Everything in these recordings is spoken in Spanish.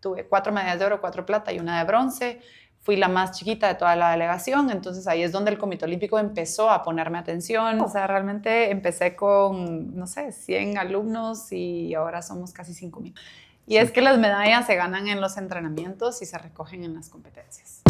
tuve 4 medallas de oro, 4 plata y 1 de bronce. Fui la más chiquita de toda la delegación, entonces ahí es donde el Comité Olímpico empezó a ponerme atención. O sea, realmente empecé con, no sé, 100 alumnos y ahora somos casi 5,000. Y sí, es que las medallas se ganan en los entrenamientos y se recogen en las competencias.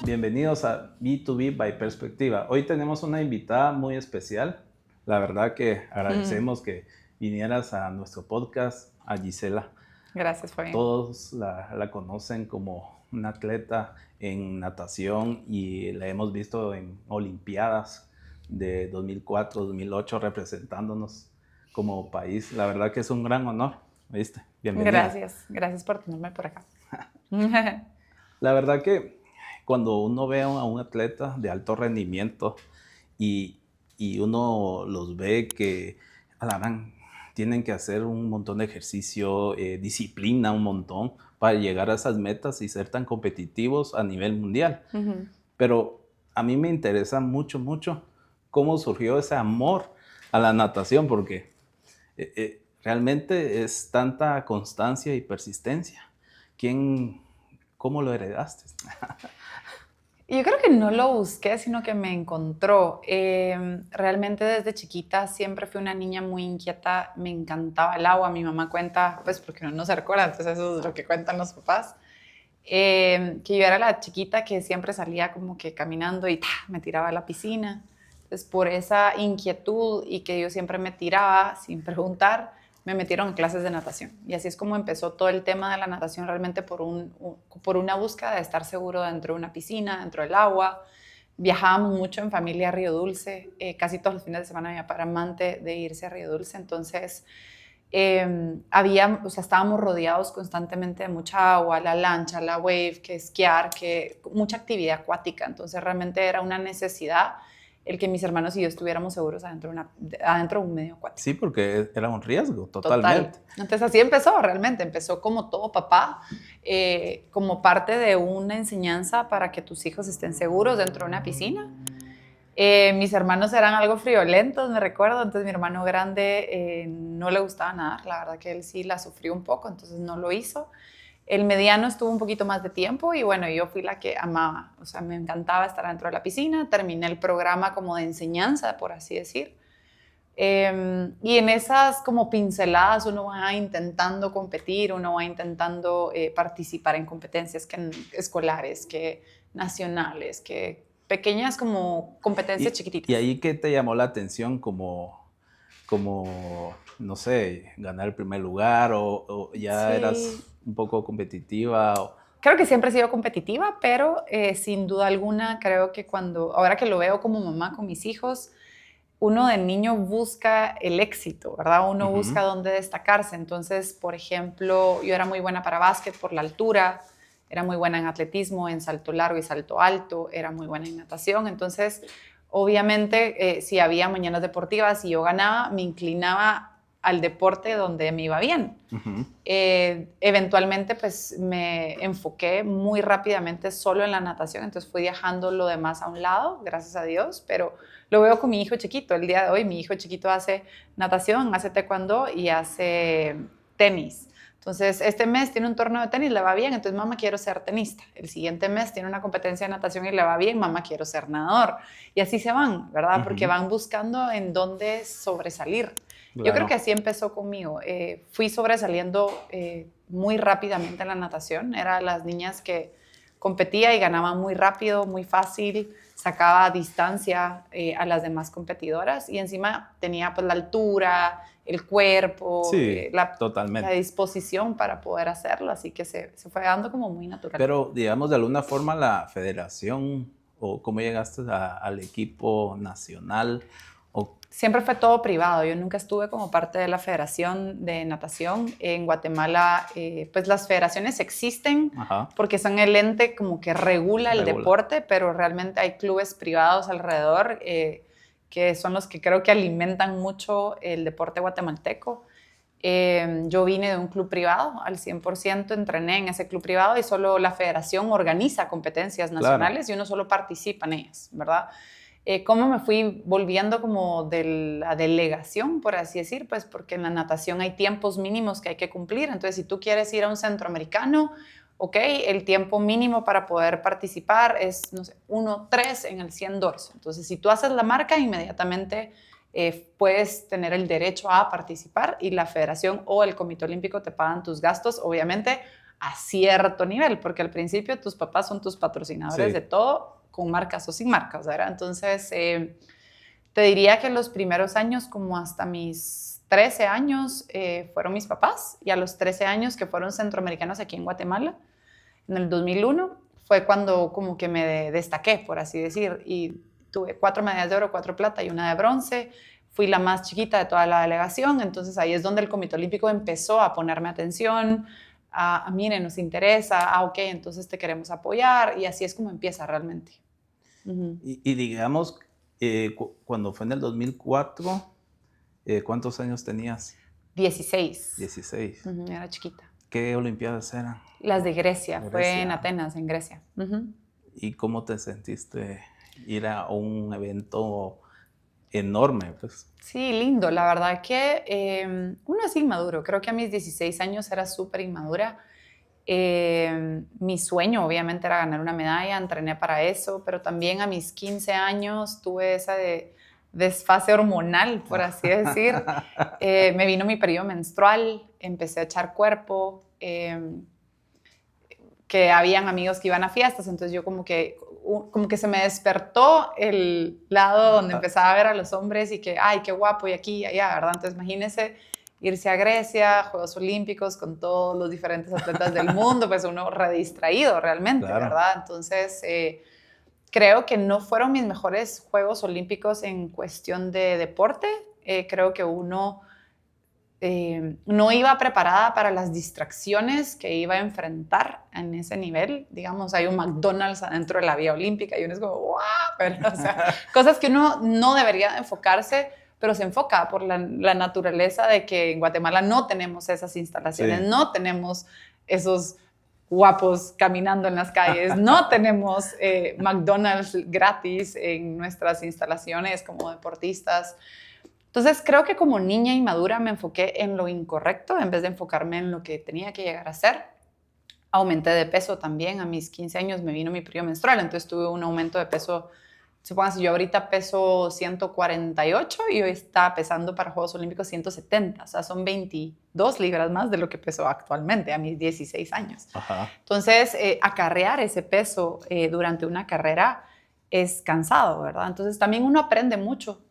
Bienvenidos a B2B by Perspectiva. Hoy tenemos una invitada muy especial. La verdad que agradecemos que vinieras a nuestro podcast, a Gisela. Gracias, Fabián. Todos la conocen como una atleta en natación y la hemos visto en Olimpiadas de 2004, 2008 representándonos como país. La verdad que es un gran honor, ¿viste? Bienvenida. Gracias por tenerme por acá. La verdad que cuando uno ve a un atleta de alto rendimiento y uno los ve que tienen que hacer un montón de ejercicio, disciplina un montón para llegar a esas metas y ser tan competitivos a nivel mundial. Pero a mí me interesa mucho cómo surgió ese amor a la natación, porque realmente es tanta constancia y persistencia. ¿Cómo lo heredaste? Yo creo que no lo busqué, sino que me encontró. Realmente desde chiquita siempre fui una niña muy inquieta, me encantaba el agua. Mi mamá cuenta, pues porque no se recuerda, entonces eso es lo que cuentan los papás, que yo era la chiquita que siempre salía como que caminando y me tiraba a la piscina. Entonces por esa inquietud y que yo siempre me tiraba sin preguntar, me metieron en clases de natación. Y así es como empezó todo el tema de la natación, realmente por una búsqueda de estar seguro dentro de una piscina, dentro del agua. Viajábamos mucho en familia a Río Dulce. Casi todos los fines de semana mi papá era amante de irse a Río Dulce. Entonces, estábamos rodeados constantemente de mucha agua, la lancha, la wave, que esquiar, que mucha actividad acuática. Entonces, realmente era una necesidad el que mis hermanos y yo estuviéramos seguros adentro de un medio acuático. Sí, porque era un riesgo, totalmente. Total. Entonces así empezó realmente, empezó como todo papá, como parte de una enseñanza para que tus hijos estén seguros dentro de una piscina. Mis hermanos eran algo friolentos, me recuerdo, entonces mi hermano grande no le gustaba nadar, la verdad que él sí la sufrió un poco, entonces no lo hizo. El mediano estuvo un poquito más de tiempo y bueno, yo fui la que amaba, o sea, me encantaba estar dentro de la piscina, terminé el programa como de enseñanza, por así decir. Y en esas como pinceladas uno va intentando competir, uno va intentando participar en competencias escolares, que nacionales, que pequeñas como competencias chiquititas. ¿Y ahí qué te llamó la atención como no sé, ganar el primer lugar o ya Sí. eras un poco competitiva? Creo que siempre he sido competitiva, pero sin duda alguna creo que ahora que lo veo como mamá con mis hijos, uno de niño busca el éxito, ¿verdad? Uno busca dónde destacarse. Entonces, por ejemplo, yo era muy buena para básquet por la altura, era muy buena en atletismo, en salto largo y salto alto, era muy buena en natación. Entonces, obviamente, si había mañanas deportivas y yo ganaba, me inclinaba al deporte donde me iba bien. Eventualmente, pues, me enfoqué muy rápidamente solo en la natación, entonces fui dejando lo demás a un lado, gracias a Dios, pero lo veo con mi hijo chiquito. El día de hoy mi hijo chiquito hace natación, hace taekwondo y hace tenis. Entonces, este mes tiene un torneo de tenis, le va bien, entonces, mamá, quiero ser tenista. El siguiente mes tiene una competencia de natación y le va bien, mamá, quiero ser nadador. Y así se van, ¿verdad? Porque van buscando en dónde sobresalir. Claro. Yo creo que así empezó conmigo. Fui sobresaliendo muy rápidamente en la natación. Era de las niñas que competía y ganaba muy rápido, muy fácil, sacaba distancia a las demás competidoras y encima tenía pues la altura, el cuerpo, sí, la totalmente. disposición para poder hacerlo, así que se fue dando como muy natural. Pero digamos de alguna forma la federación o cómo llegaste al equipo nacional. Siempre fue todo privado, yo nunca estuve como parte de la Federación de Natación. En Guatemala, pues las federaciones existen porque son el ente como que regula el deporte, pero realmente hay clubes privados alrededor que son los que creo que alimentan mucho el deporte guatemalteco. Yo vine de un club privado al 100%, entrené en ese club privado y solo la federación organiza competencias nacionales y uno solo participa en ellas, ¿verdad? ¿Cómo me fui volviendo como de la delegación, por así decir? Pues porque en la natación hay tiempos mínimos que hay que cumplir. Entonces, si tú quieres ir a un centroamericano, ok, el tiempo mínimo para poder participar es, no sé, 1:3 en el 100 dorso. Entonces, si tú haces la marca, inmediatamente puedes tener el derecho a participar y la federación o el Comité Olímpico te pagan tus gastos, obviamente, a cierto nivel, porque al principio tus papás son tus patrocinadores de todo, con marcas o sin marcas, ¿verdad? Entonces, te diría que los primeros años, como hasta mis 13 años, fueron mis papás, y a los 13 años que fueron centroamericanos aquí en Guatemala, en el 2001, fue cuando como que me destaqué, por así decir, y tuve 4 medallas de oro, 4 plata y 1 de bronce. Fui la más chiquita de toda la delegación, entonces ahí es donde el Comité Olímpico empezó a ponerme atención, miren, nos interesa, ok, entonces te queremos apoyar, y así es como empieza realmente. Y digamos, cuando fue en el 2004, ¿cuántos años tenías? 16. 16. Era chiquita. ¿Qué olimpiadas eran? Las de Grecia, fue en Atenas, en Grecia. ¿Y cómo te sentiste ir a un evento enorme, pues? Sí, lindo. La verdad que uno es inmaduro. Creo que a mis 16 años era súper inmadura. Mi sueño obviamente era ganar una medalla, entrené para eso, pero también a mis 15 años tuve esa desfase hormonal, por así decir. Me vino mi periodo menstrual, empecé a echar cuerpo, que habían amigos que iban a fiestas, entonces yo como que se me despertó el lado donde empezaba a ver a los hombres y que, ay, qué guapo, y aquí y allá, ¿verdad? Entonces imagínense irse a Grecia, Juegos Olímpicos, con todos los diferentes atletas del mundo, pues uno redistraído realmente, claro, ¿verdad? Entonces, creo que no fueron mis mejores Juegos Olímpicos en cuestión de deporte. Creo que uno no iba preparada para las distracciones que iba a enfrentar en ese nivel. Digamos, hay un McDonald's adentro de la vía olímpica y uno es como, ¡wow! Pero, o sea, cosas que uno no debería enfocarse, pero se enfoca por la naturaleza de que en Guatemala no tenemos esas instalaciones, no tenemos esos guapos caminando en las calles, no tenemos McDonald's gratis en nuestras instalaciones como deportistas. Entonces, creo que como niña inmadura me enfoqué en lo incorrecto en vez de enfocarme en lo que tenía que llegar a ser. Aumenté de peso también. A mis 15 años me vino mi periodo menstrual, entonces tuve un aumento de peso. Supóngase, yo ahorita peso 148 y hoy está pesando para Juegos Olímpicos 170. O sea, son 22 libras más de lo que peso actualmente a mis 16 años. Ajá. Entonces, acarrear ese peso durante una carrera es cansado, ¿verdad? Entonces, también uno aprende mucho.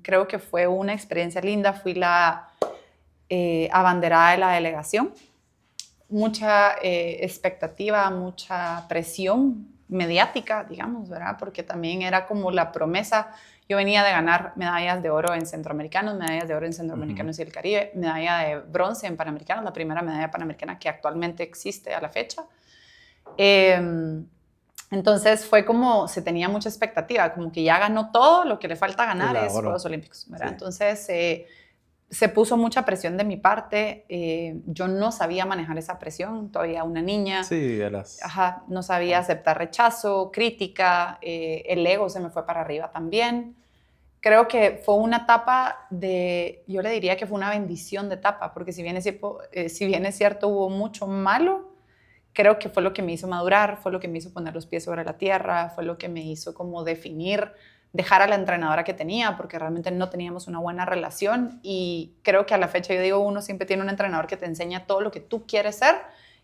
Creo que fue una experiencia linda. Fui la abanderada de la delegación. Mucha expectativa, mucha presión mediática, digamos, ¿verdad? Porque también era como la promesa. Yo venía de ganar medallas de oro en centroamericanos, medallas de oro en centroamericanos y el Caribe, medalla de bronce en panamericanos, la primera medalla panamericana que actualmente existe a la fecha. Entonces fue como, se tenía mucha expectativa, como que ya ganó todo, lo que le falta ganar es Juegos Olímpicos, ¿verdad? Sí. Entonces se puso mucha presión de mi parte. Yo no sabía manejar esa presión, todavía una niña. Sí, eras. Ajá, no sabía aceptar rechazo, crítica, el ego se me fue para arriba también. Creo que fue una etapa yo le diría que fue una bendición de etapa, porque si bien es cierto, hubo mucho malo, creo que fue lo que me hizo madurar, fue lo que me hizo poner los pies sobre la tierra, fue lo que me hizo como dejar a la entrenadora que tenía, porque realmente no teníamos una buena relación, y creo que a la fecha yo digo, uno siempre tiene un entrenador que te enseña todo lo que tú quieres ser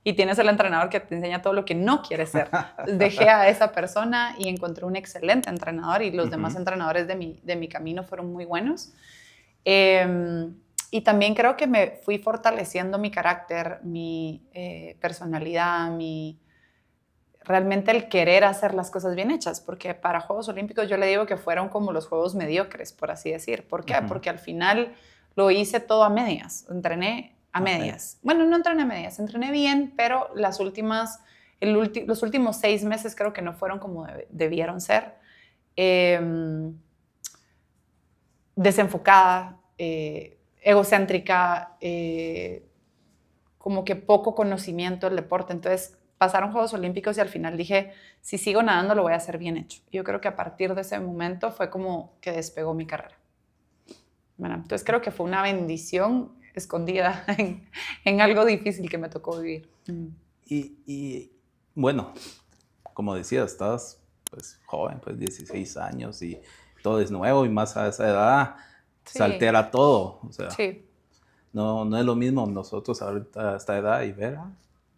y tienes el entrenador que te enseña todo lo que no quieres ser. Dejé a esa persona y encontré un excelente entrenador, y los demás entrenadores de mi camino fueron muy buenos. Y también creo que me fui fortaleciendo mi carácter, mi personalidad, realmente el querer hacer las cosas bien hechas, porque para Juegos Olímpicos yo le digo que fueron como los Juegos mediocres, por así decir. ¿Por qué? Porque al final lo hice todo a medias, entrené a medias. Bueno, no entrené a medias, entrené bien, pero los últimos 6 meses creo que no fueron como debieron ser. Desenfocada, egocéntrica, como que poco conocimiento del deporte. Entonces, pasaron Juegos Olímpicos y al final dije, si sigo nadando lo voy a hacer bien hecho. Yo creo que a partir de ese momento fue como que despegó mi carrera. Bueno, entonces creo que fue una bendición escondida en algo difícil que me tocó vivir. Y bueno, como decía, estás pues joven, pues 16 años y todo es nuevo y más a esa edad Sí. se altera todo. O sea, Sí. no es lo mismo nosotros ahorita a esta edad y ver,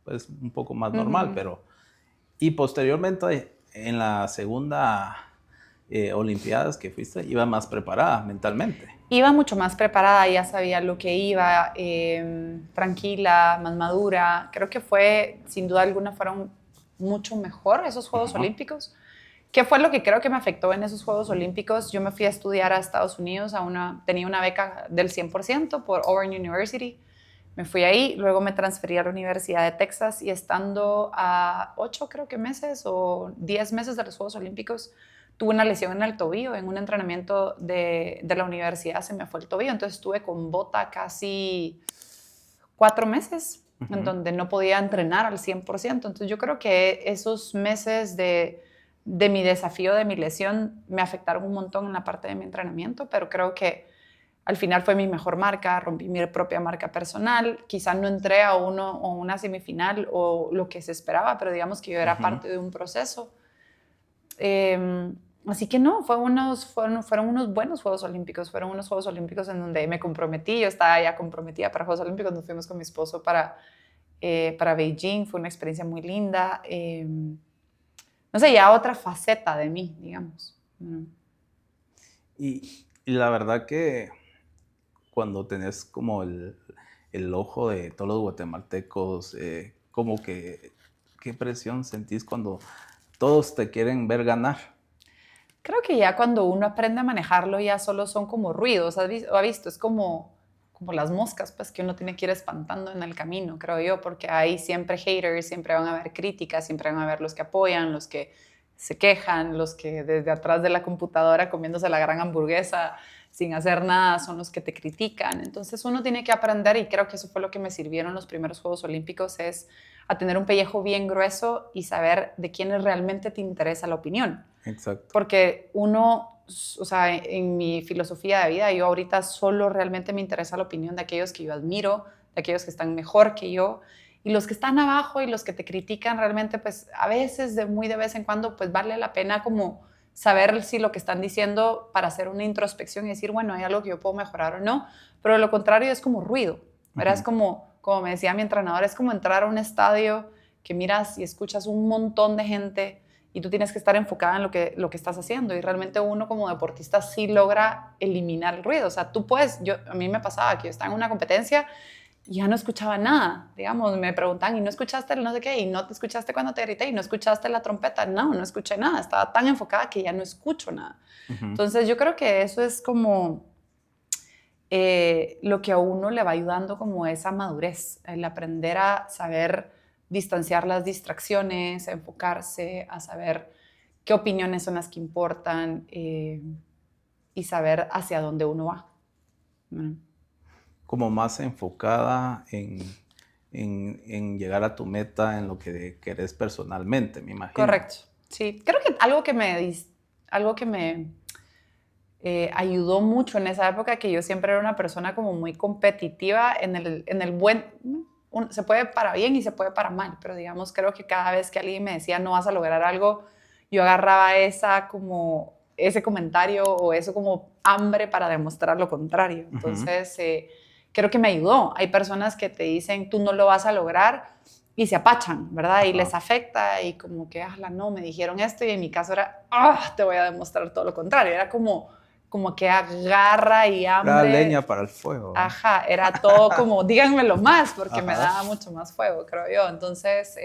pues un poco más normal, pero... Y posteriormente en la segunda Olimpiadas que fuiste, iba más preparada mentalmente. Iba mucho más preparada, ya sabía lo que iba, tranquila, más madura. Creo que fue, sin duda alguna, fueron mucho mejor esos Juegos Olímpicos. ¿Qué fue lo que creo que me afectó en esos Juegos Olímpicos? Yo me fui a estudiar a Estados Unidos, tenía una beca del 100% por Auburn University. Me fui ahí, luego me transferí a la Universidad de Texas y estando a 8 creo que meses o 10 meses de los Juegos Olímpicos, tuve una lesión en el tobillo. En un entrenamiento de la universidad se me fue el tobillo, entonces estuve con bota casi 4 meses, en donde no podía entrenar al 100%. Entonces yo creo que esos meses de mi desafío, de mi lesión, me afectaron un montón en la parte de mi entrenamiento, pero creo que al final fue mi mejor marca, rompí mi propia marca personal, quizás no entré a una semifinal o lo que se esperaba, pero digamos que yo era parte de un proceso. Así que no, fueron unos buenos Juegos Olímpicos, fueron unos Juegos Olímpicos en donde me comprometí, yo estaba ya comprometida para Juegos Olímpicos, nos fuimos con mi esposo para Beijing, fue una experiencia muy linda, no sé, ya otra faceta de mí, digamos. Y la verdad que cuando tenés como el ojo de todos los guatemaltecos, como que, ¿qué presión sentís cuando todos te quieren ver ganar? Creo que ya cuando uno aprende a manejarlo ya solo son como ruidos, ¿has visto? Es como las moscas, pues, que uno tiene que ir espantando en el camino, creo yo, porque hay siempre haters, siempre van a haber críticas, siempre van a haber los que apoyan, los que se quejan, los que desde atrás de la computadora comiéndose la gran hamburguesa sin hacer nada son los que te critican. Entonces uno tiene que aprender, y creo que eso fue lo que me sirvieron los primeros Juegos Olímpicos, es a tener un pellejo bien grueso y saber de quiénes realmente te interesa la opinión. Exacto. Porque uno, o sea, en mi filosofía de vida, yo ahorita solo realmente me interesa la opinión de aquellos que yo admiro, de aquellos que están mejor que yo, y los que están abajo y los que te critican realmente, pues a veces, muy de vez en cuando, pues vale la pena como saber si lo que están diciendo para hacer una introspección y decir, bueno, hay algo que yo puedo mejorar o no, pero lo contrario es como ruido, ¿verdad? Es como me decía mi entrenador, es como entrar a un estadio que miras y escuchas un montón de gente y tú tienes que estar enfocada en lo que estás haciendo, y realmente uno como deportista sí logra eliminar el ruido. O sea, tú puedes, a mí me pasaba que yo estaba en una competencia y ya no escuchaba nada, digamos, me preguntan, ¿y no escuchaste el no sé qué? ¿Y no te escuchaste cuando te grité? ¿Y no escuchaste la trompeta? No escuché nada, estaba tan enfocada que ya no escucho nada. Entonces yo creo que eso es como lo que a uno le va ayudando como esa madurez, el aprender a saber distanciar las distracciones, a enfocarse, a saber qué opiniones son las que importan y saber hacia dónde uno va. Como más enfocada en llegar a tu meta, en lo que querés personalmente, me imagino. Correcto, sí. Creo que algo que me ayudó mucho en esa época, que yo siempre era una persona como muy competitiva en el buen... se puede para bien y se puede para mal, pero digamos, creo que cada vez que alguien me decía no vas a lograr algo, yo agarraba ese comentario o eso como hambre para demostrar lo contrario. Entonces, creo que me ayudó. Hay personas que te dicen tú no lo vas a lograr y se apachan, ¿verdad? Y les afecta y como que, no, me dijeron esto, y en mi caso era, te voy a demostrar todo lo contrario. Era como que agarra y hambre. Era leña para el fuego. Ajá, era todo como, díganmelo más, porque me daba mucho más fuego, creo yo. Entonces,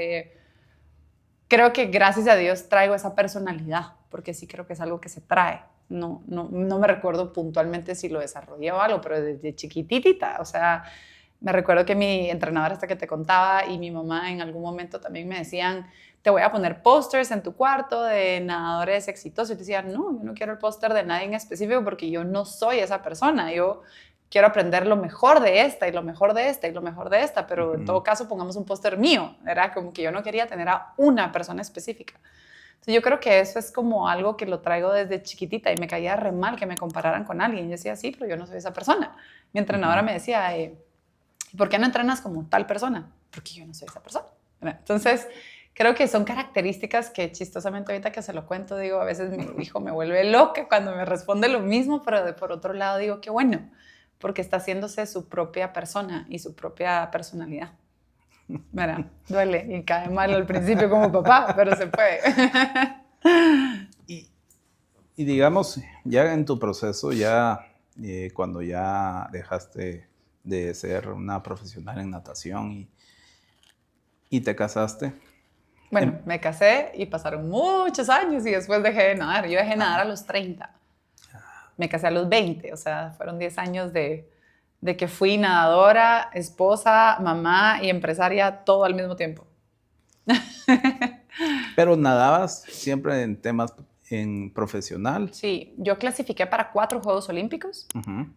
creo que gracias a Dios traigo esa personalidad, porque sí creo que es algo que se trae. No me recuerdo puntualmente si lo desarrollé o algo, pero desde chiquitita, o sea, me recuerdo que mi entrenadora, hasta que te contaba, y mi mamá en algún momento también me decían, te voy a poner pósters en tu cuarto de nadadores exitosos. Y te decía, no, yo no quiero el póster de nadie en específico porque yo no soy esa persona. Yo quiero aprender lo mejor de esta y lo mejor de esta y lo mejor de esta, pero en todo caso pongamos un póster mío, era como que yo no quería tener a una persona específica. Entonces yo creo que eso es como algo que lo traigo desde chiquitita y me caía re mal que me compararan con alguien. Yo decía, sí, pero yo no soy esa persona. Mi entrenadora me decía, ¿por qué no entrenas como tal persona? Porque yo no soy esa persona. Entonces creo que son características que chistosamente ahorita que se lo cuento, digo, a veces mi hijo me vuelve loca cuando me responde lo mismo, pero por otro lado digo, qué bueno, porque está haciéndose su propia persona y su propia personalidad. Mira, duele y cae mal al principio como papá, pero se puede. Y digamos, ya en tu proceso, ya cuando ya dejaste de ser una profesional en natación y te casaste. Bueno, me casé y pasaron muchos años y después dejé de nadar. Yo dejé de nadar a los 30. Me casé a los 20, o sea, fueron 10 años de que fui nadadora, esposa, mamá y empresaria todo al mismo tiempo. Pero nadabas siempre en temas en profesional. Sí, yo clasifiqué para 4 Juegos Olímpicos.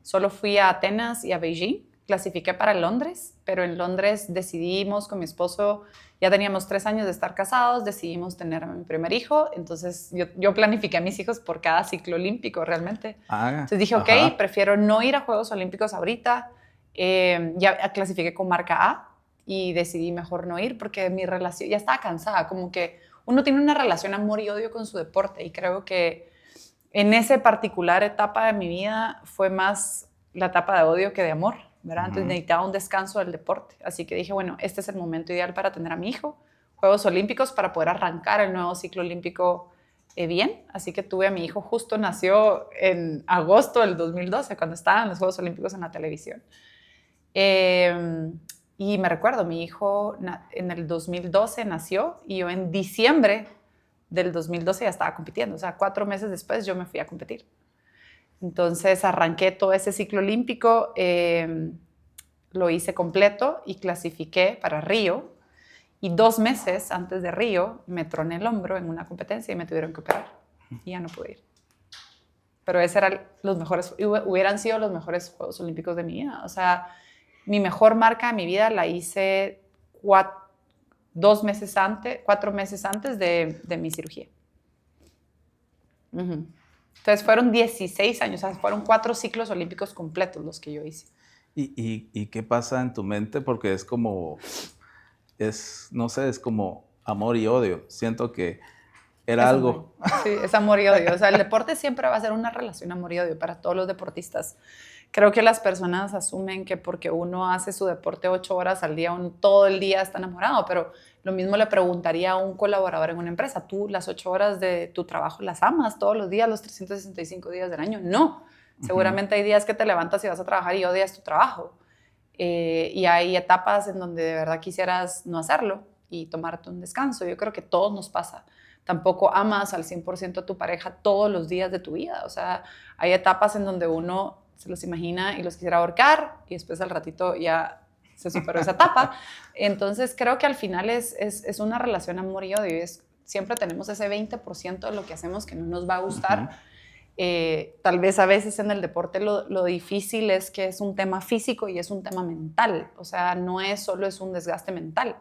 Solo fui a Atenas y a Beijing. Clasifiqué para Londres, pero en Londres decidimos con mi esposo, ya teníamos 3 años de estar casados, decidimos tener a mi primer hijo, entonces yo planifiqué a mis hijos por cada ciclo olímpico realmente. Entonces dije, ok, prefiero no ir a Juegos Olímpicos ahorita, ya clasifiqué con marca A y decidí mejor no ir porque mi relación, ya estaba cansada, como que uno tiene una relación amor y odio con su deporte y creo que en esa particular etapa de mi vida fue más la etapa de odio que de amor, ¿verdad? Entonces necesitaba un descanso del deporte. Así que dije, bueno, este es el momento ideal para tener a mi hijo. Juegos Olímpicos para poder arrancar el nuevo ciclo olímpico bien. Así que tuve a mi hijo, justo nació en agosto del 2012, cuando estaban los Juegos Olímpicos en la televisión. Y me recuerdo, mi hijo en el 2012 nació y yo en diciembre del 2012 ya estaba compitiendo. O sea, 4 meses después yo me fui a competir. Entonces arranqué todo ese ciclo olímpico, lo hice completo y clasifiqué para Río. Y 2 meses antes de Río me troné el hombro en una competencia y me tuvieron que operar. Y ya no pude ir. Pero hubieran sido los mejores Juegos Olímpicos de mi vida. O sea, mi mejor marca de mi vida la hice 4 meses antes de mi cirugía. Entonces fueron 16 años, o sea, fueron 4 ciclos olímpicos completos los que yo hice. ¿Y qué pasa en tu mente? Porque es como, no sé, es como amor y odio. Siento que era algo. Sí, es amor y odio. O sea, el deporte siempre va a ser una relación amor y odio para todos los deportistas. Creo que las personas asumen que porque uno hace su deporte 8 horas al día, todo el día está enamorado, pero lo mismo le preguntaría a un colaborador en una empresa. ¿Tú las 8 horas de tu trabajo las amas todos los días, los 365 días del año? No. Seguramente hay días que te levantas y vas a trabajar y odias tu trabajo. Y hay etapas en donde de verdad quisieras no hacerlo y tomarte un descanso. Yo creo que todo nos pasa. Tampoco amas al 100% a tu pareja todos los días de tu vida. O sea, hay etapas en donde uno se los imagina y los quisiera ahorcar y después al ratito ya se superó esa etapa. Entonces creo que al final es una relación amor y odio. Siempre tenemos ese 20% de lo que hacemos que no nos va a gustar. Tal vez a veces en el deporte lo difícil es que es un tema físico y es un tema mental. O sea, no es solo un desgaste mental.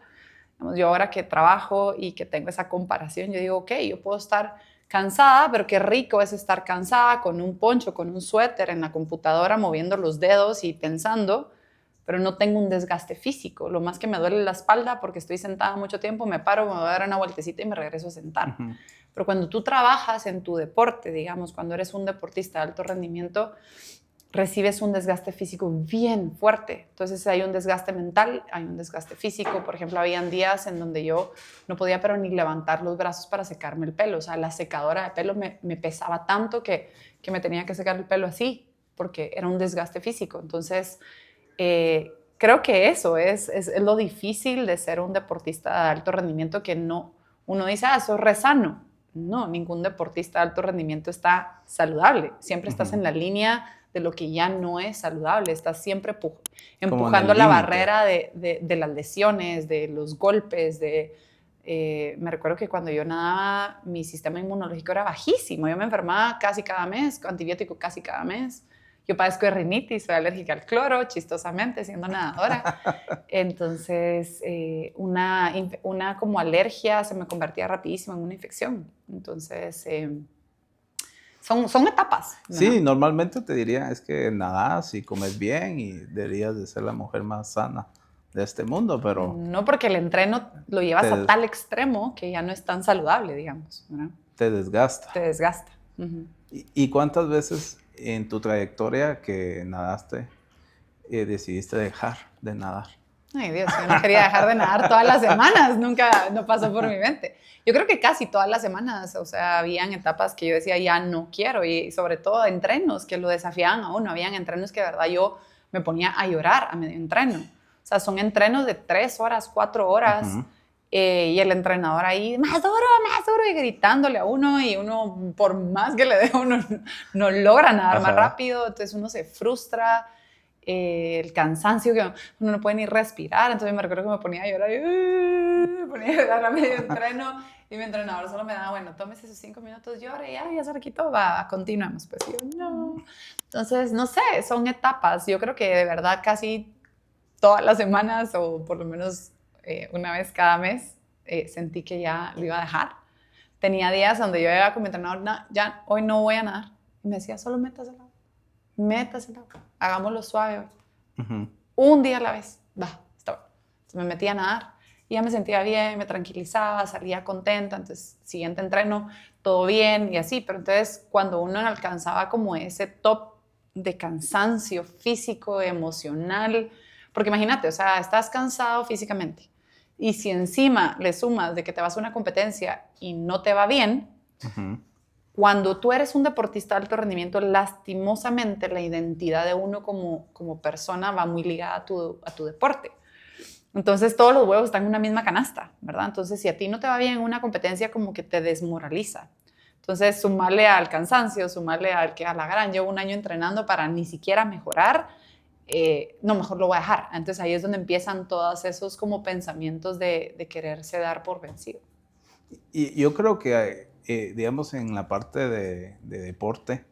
Yo ahora que trabajo y que tengo esa comparación, yo digo, ok, yo puedo estar cansada, pero qué rico es estar cansada con un poncho, con un suéter en la computadora, moviendo los dedos y pensando, pero no tengo un desgaste físico. Lo más que me duele la espalda porque estoy sentada mucho tiempo, me paro, me voy a dar una vueltecita y me regreso a sentar. Pero cuando tú trabajas en tu deporte, digamos, cuando eres un deportista de alto rendimiento, recibes un desgaste físico bien fuerte. Entonces hay un desgaste mental, hay un desgaste físico. Por ejemplo, habían días en donde yo no podía pero ni levantar los brazos para secarme el pelo. O sea, la secadora de pelo me pesaba tanto que me tenía que secar el pelo así, porque era un desgaste físico. Entonces, creo que eso es lo difícil de ser un deportista de alto rendimiento, que no, uno dice, eso es re sano. No, ningún deportista de alto rendimiento está saludable. Siempre estás en la línea de lo que ya no es saludable. Estás siempre empujando la barrera de las lesiones, de los golpes. Me recuerdo que cuando yo nadaba, mi sistema inmunológico era bajísimo. Yo me enfermaba casi cada mes, antibiótico casi cada mes. Yo padezco de rinitis, soy alérgica al cloro, chistosamente, siendo nadadora. Entonces, una como alergia se me convertía rapidísimo en una infección. Entonces, son etapas, ¿verdad? Sí, normalmente te diría, es que nadas y comes bien y deberías de ser la mujer más sana de este mundo, pero No, porque el entreno lo llevas a tal extremo que ya no es tan saludable, digamos, ¿verdad? te desgasta. Te desgasta. Uh-huh. ¿Y cuántas veces en tu trayectoria que nadaste decidiste dejar de nadar? Ay, Dios, yo no quería dejar de nadar todas las semanas, nunca, no pasó por mi mente. Yo creo que casi todas las semanas, o sea, habían etapas que yo decía, ya no quiero, y sobre todo entrenos que lo desafiaban a uno, habían entrenos que de verdad yo me ponía a llorar a medio entreno. O sea, son entrenos de 3 horas, 4 horas, Uh-huh. Y el entrenador ahí, más duro, y gritándole a uno, y uno, por más que le dé, uno no logra nadar más rápido, entonces uno se frustra. El cansancio, que uno no puede ni respirar, entonces me recuerdo que me ponía a llorar, me ponía a llorar a medio entreno, y mi entrenador solo me daba, bueno, tómese esos 5 minutos, llore, ya se le quitó, continuamos, pues yo, no. Entonces, no sé, son etapas, yo creo que de verdad casi todas las semanas, o por lo menos una vez cada mes, sentí que ya lo iba a dejar. Tenía días donde yo iba con mi entrenador, ya hoy no voy a nadar, y me decía, solo métase el agua, hagámoslo suave hoy. Uh-huh. Un día a la vez, está bueno. Entonces me metía a nadar y ya me sentía bien, me tranquilizaba, salía contenta, entonces siguiente entreno, todo bien y así, pero entonces cuando uno alcanzaba como ese top de cansancio físico, emocional, porque imagínate, o sea, estás cansado físicamente y si encima le sumas de que te vas a una competencia y no te va bien, uh-huh. Cuando tú eres un deportista de alto rendimiento, lastimosamente la identidad de uno como persona va muy ligada a tu deporte. Entonces todos los huevos están en una misma canasta, ¿verdad? Entonces si a ti no te va bien en una competencia, como que te desmoraliza. Entonces sumarle al cansancio, sumarle al que a la gran llevo un año entrenando para ni siquiera mejorar, no, mejor lo voy a dejar. Entonces ahí es donde empiezan todos esos como pensamientos de quererse dar por vencido. Y yo creo que digamos, en la parte de deporte,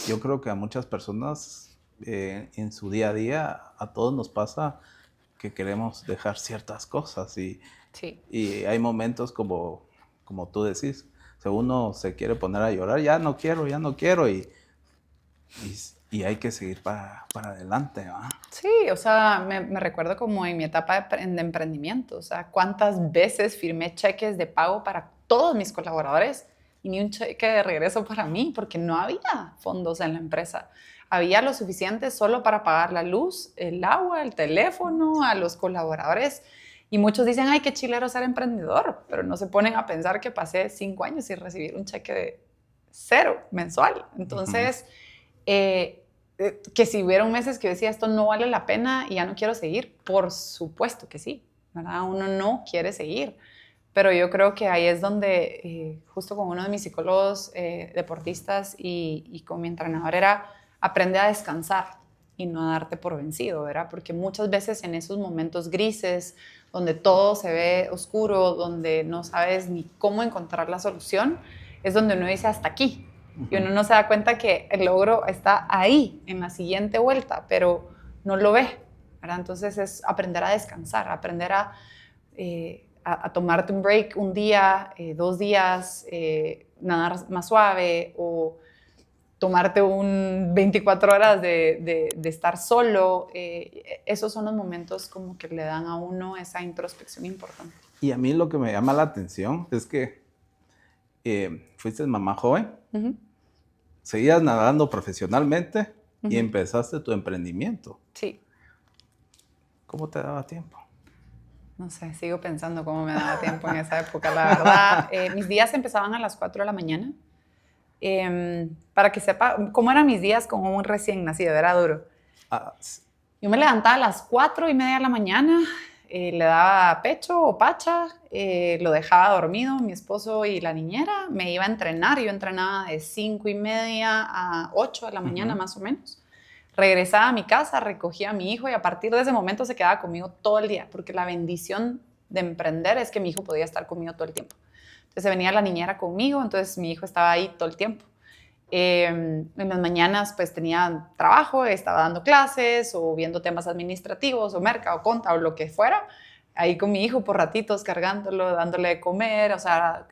yo creo que a muchas personas en su día a día, a todos nos pasa que queremos dejar ciertas cosas y, sí. Y hay momentos como tú decís, si uno se quiere poner a llorar, ya no quiero y hay que seguir para adelante, ¿verdad? Sí, o sea, me recuerdo como en mi etapa de emprendimiento, o sea, cuántas veces firmé cheques de pago para todos mis colaboradores y ni un cheque de regreso para mí, porque no había fondos en la empresa. Había lo suficiente solo para pagar la luz, el agua, el teléfono, a los colaboradores. Y muchos dicen, ay, qué chilero ser emprendedor, pero no se ponen a pensar que pasé 5 años sin recibir un cheque de 0 mensual. Entonces, que si hubieron meses que yo decía, esto no vale la pena y ya no quiero seguir, por supuesto que sí, ¿verdad? Uno no quiere seguir. Pero yo creo que ahí es donde, justo con uno de mis psicólogos deportistas y con mi entrenador, era aprende a descansar y no a darte por vencido, ¿verdad? Porque muchas veces en esos momentos grises, donde todo se ve oscuro, donde no sabes ni cómo encontrar la solución, es donde uno dice hasta aquí. Uh-huh. Y uno no se da cuenta que el logro está ahí, en la siguiente vuelta, pero no lo ve, ¿verdad? Entonces es aprender a descansar, aprender a tomarte un break un día, 2 días, nadar más suave o tomarte un 24 horas de estar solo. Esos son los momentos como que le dan a uno esa introspección importante. Y a mí lo que me llama la atención es que fuiste mamá joven, uh-huh. Seguías nadando profesionalmente, uh-huh. Y empezaste tu emprendimiento. Sí. ¿Cómo te daba tiempo? No sé, sigo pensando cómo me daba tiempo en esa época, la verdad. Mis días empezaban a las 4 de la mañana. Para que sepa cómo eran mis días como un recién nacido, era duro. Yo me levantaba a las 4:30 de la mañana, le daba pecho o pacha, lo dejaba dormido, mi esposo y la niñera, me iba a entrenar, yo entrenaba de 5:30 a 8 de la mañana, uh-huh. Más o menos. Regresaba a mi casa, recogía a mi hijo y a partir de ese momento se quedaba conmigo todo el día, porque la bendición de emprender es que mi hijo podía estar conmigo todo el tiempo. Entonces venía la niñera conmigo, entonces mi hijo estaba ahí todo el tiempo. En las mañanas pues tenía trabajo, estaba dando clases o viendo temas administrativos o merca o conta o lo que fuera, ahí con mi hijo por ratitos cargándolo, dándole de comer, o sea,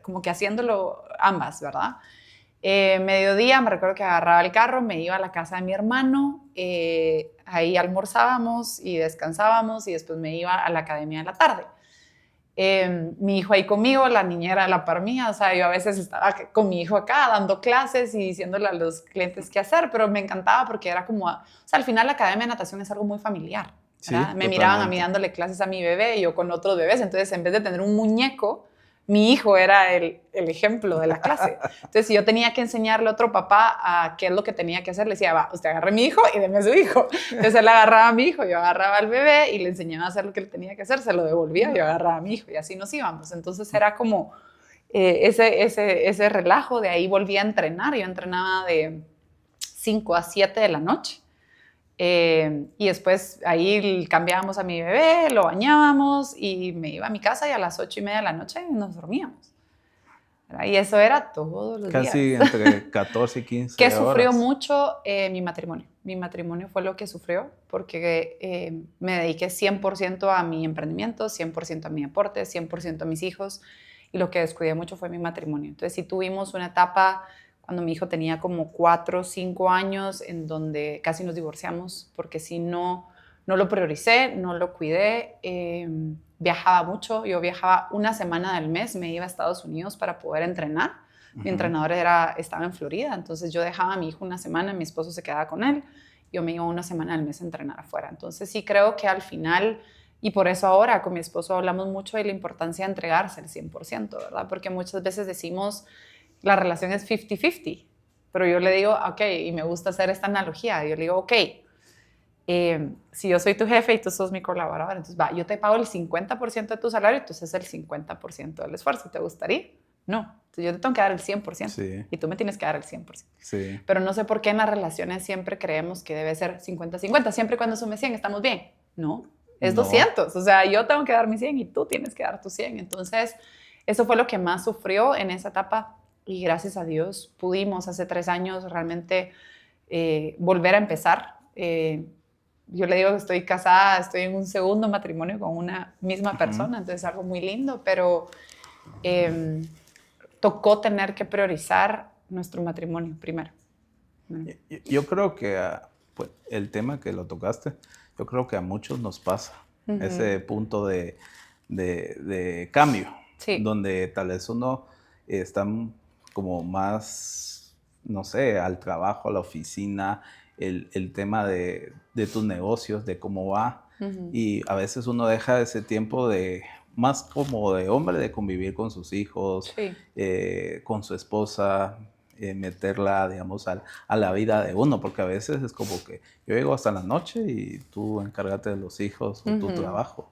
como que haciéndolo ambas, ¿verdad? Mediodía me recuerdo que agarraba el carro, me iba a la casa de mi hermano, ahí almorzábamos y descansábamos y después me iba a la academia de la tarde. Mi hijo ahí conmigo, la niñera a la par mía, o sea, yo a veces estaba con mi hijo acá dando clases y diciéndole a los clientes qué hacer, pero me encantaba porque era como, o sea, al final la academia de natación es algo muy familiar, ¿verdad? Sí, Me miraban a mí totalmente. dándole clases a mi bebé y yo con otros bebés, entonces en vez de tener un muñeco, mi hijo era el ejemplo de la clase. Entonces, si yo tenía que enseñarle a otro papá a qué es lo que tenía que hacer, le decía, va, usted agarre a mi hijo y deme a su hijo. Entonces, él agarraba a mi hijo, yo agarraba al bebé y le enseñaba a hacer lo que él tenía que hacer, se lo devolvía, yo agarraba a mi hijo y así nos íbamos. Entonces, era como ese relajo, de ahí volví a entrenar. Yo entrenaba de 5 a 7 de la noche. Y después ahí cambiábamos a mi bebé, lo bañábamos y me iba a mi casa y a las 8:30 de la noche nos dormíamos, ¿verdad? Y eso era todos los Casi días. entre 14 y Que 15 sufrió horas. mucho mi matrimonio. Mi matrimonio fue lo que sufrió porque me dediqué 100% a mi emprendimiento, 100% a mi deporte, 100% a mis hijos y lo que descuidé mucho fue mi matrimonio. Entonces sí tuvimos una etapa cuando mi hijo tenía como 4 o 5 años en donde casi nos divorciamos porque si no lo prioricé, no lo cuidé. Viajaba mucho, yo viajaba una semana del mes, me iba a Estados Unidos para poder entrenar. Mi entrenador estaba en Florida, entonces yo dejaba a mi hijo una semana, mi esposo se quedaba con él, yo me iba una semana al mes a entrenar afuera. Entonces sí creo que al final, y por eso ahora con mi esposo hablamos mucho de la importancia de entregarse al 100%, ¿verdad? Porque muchas veces decimos, la relación es 50-50, pero yo le digo, ok, y me gusta hacer esta analogía, yo le digo, ok, si yo soy tu jefe y tú sos mi colaborador, entonces va, yo te pago el 50% de tu salario y tú haces el 50% del esfuerzo, ¿te gustaría? No, entonces yo te tengo que dar el 100% Sí, y tú me tienes que dar el 100%. sí. Pero no sé por qué en las relaciones siempre creemos que debe ser 50-50, siempre y cuando sume 100 estamos bien. No, es No, 200, o sea, yo tengo que dar mi 100 y tú tienes que dar tu 100. Entonces, eso fue lo que más sufrió en esa etapa y gracias a Dios pudimos hace 3 años realmente volver a empezar. Yo le digo que estoy casada, estoy en un segundo matrimonio con una misma persona, entonces es algo muy lindo, pero tocó tener que priorizar nuestro matrimonio primero. yo creo que pues, el tema que lo tocaste, yo creo que a muchos nos pasa ese punto de cambio, Sí, donde tal vez uno está como más, no sé, al trabajo, a la oficina, el tema de tus negocios, de cómo va, y a veces uno deja ese tiempo de más como de hombre, de convivir con sus hijos, sí. con su esposa, meterla, digamos, a la vida de uno, porque a veces es como que yo llego hasta la noche y tú encárgate de los hijos o tu trabajo.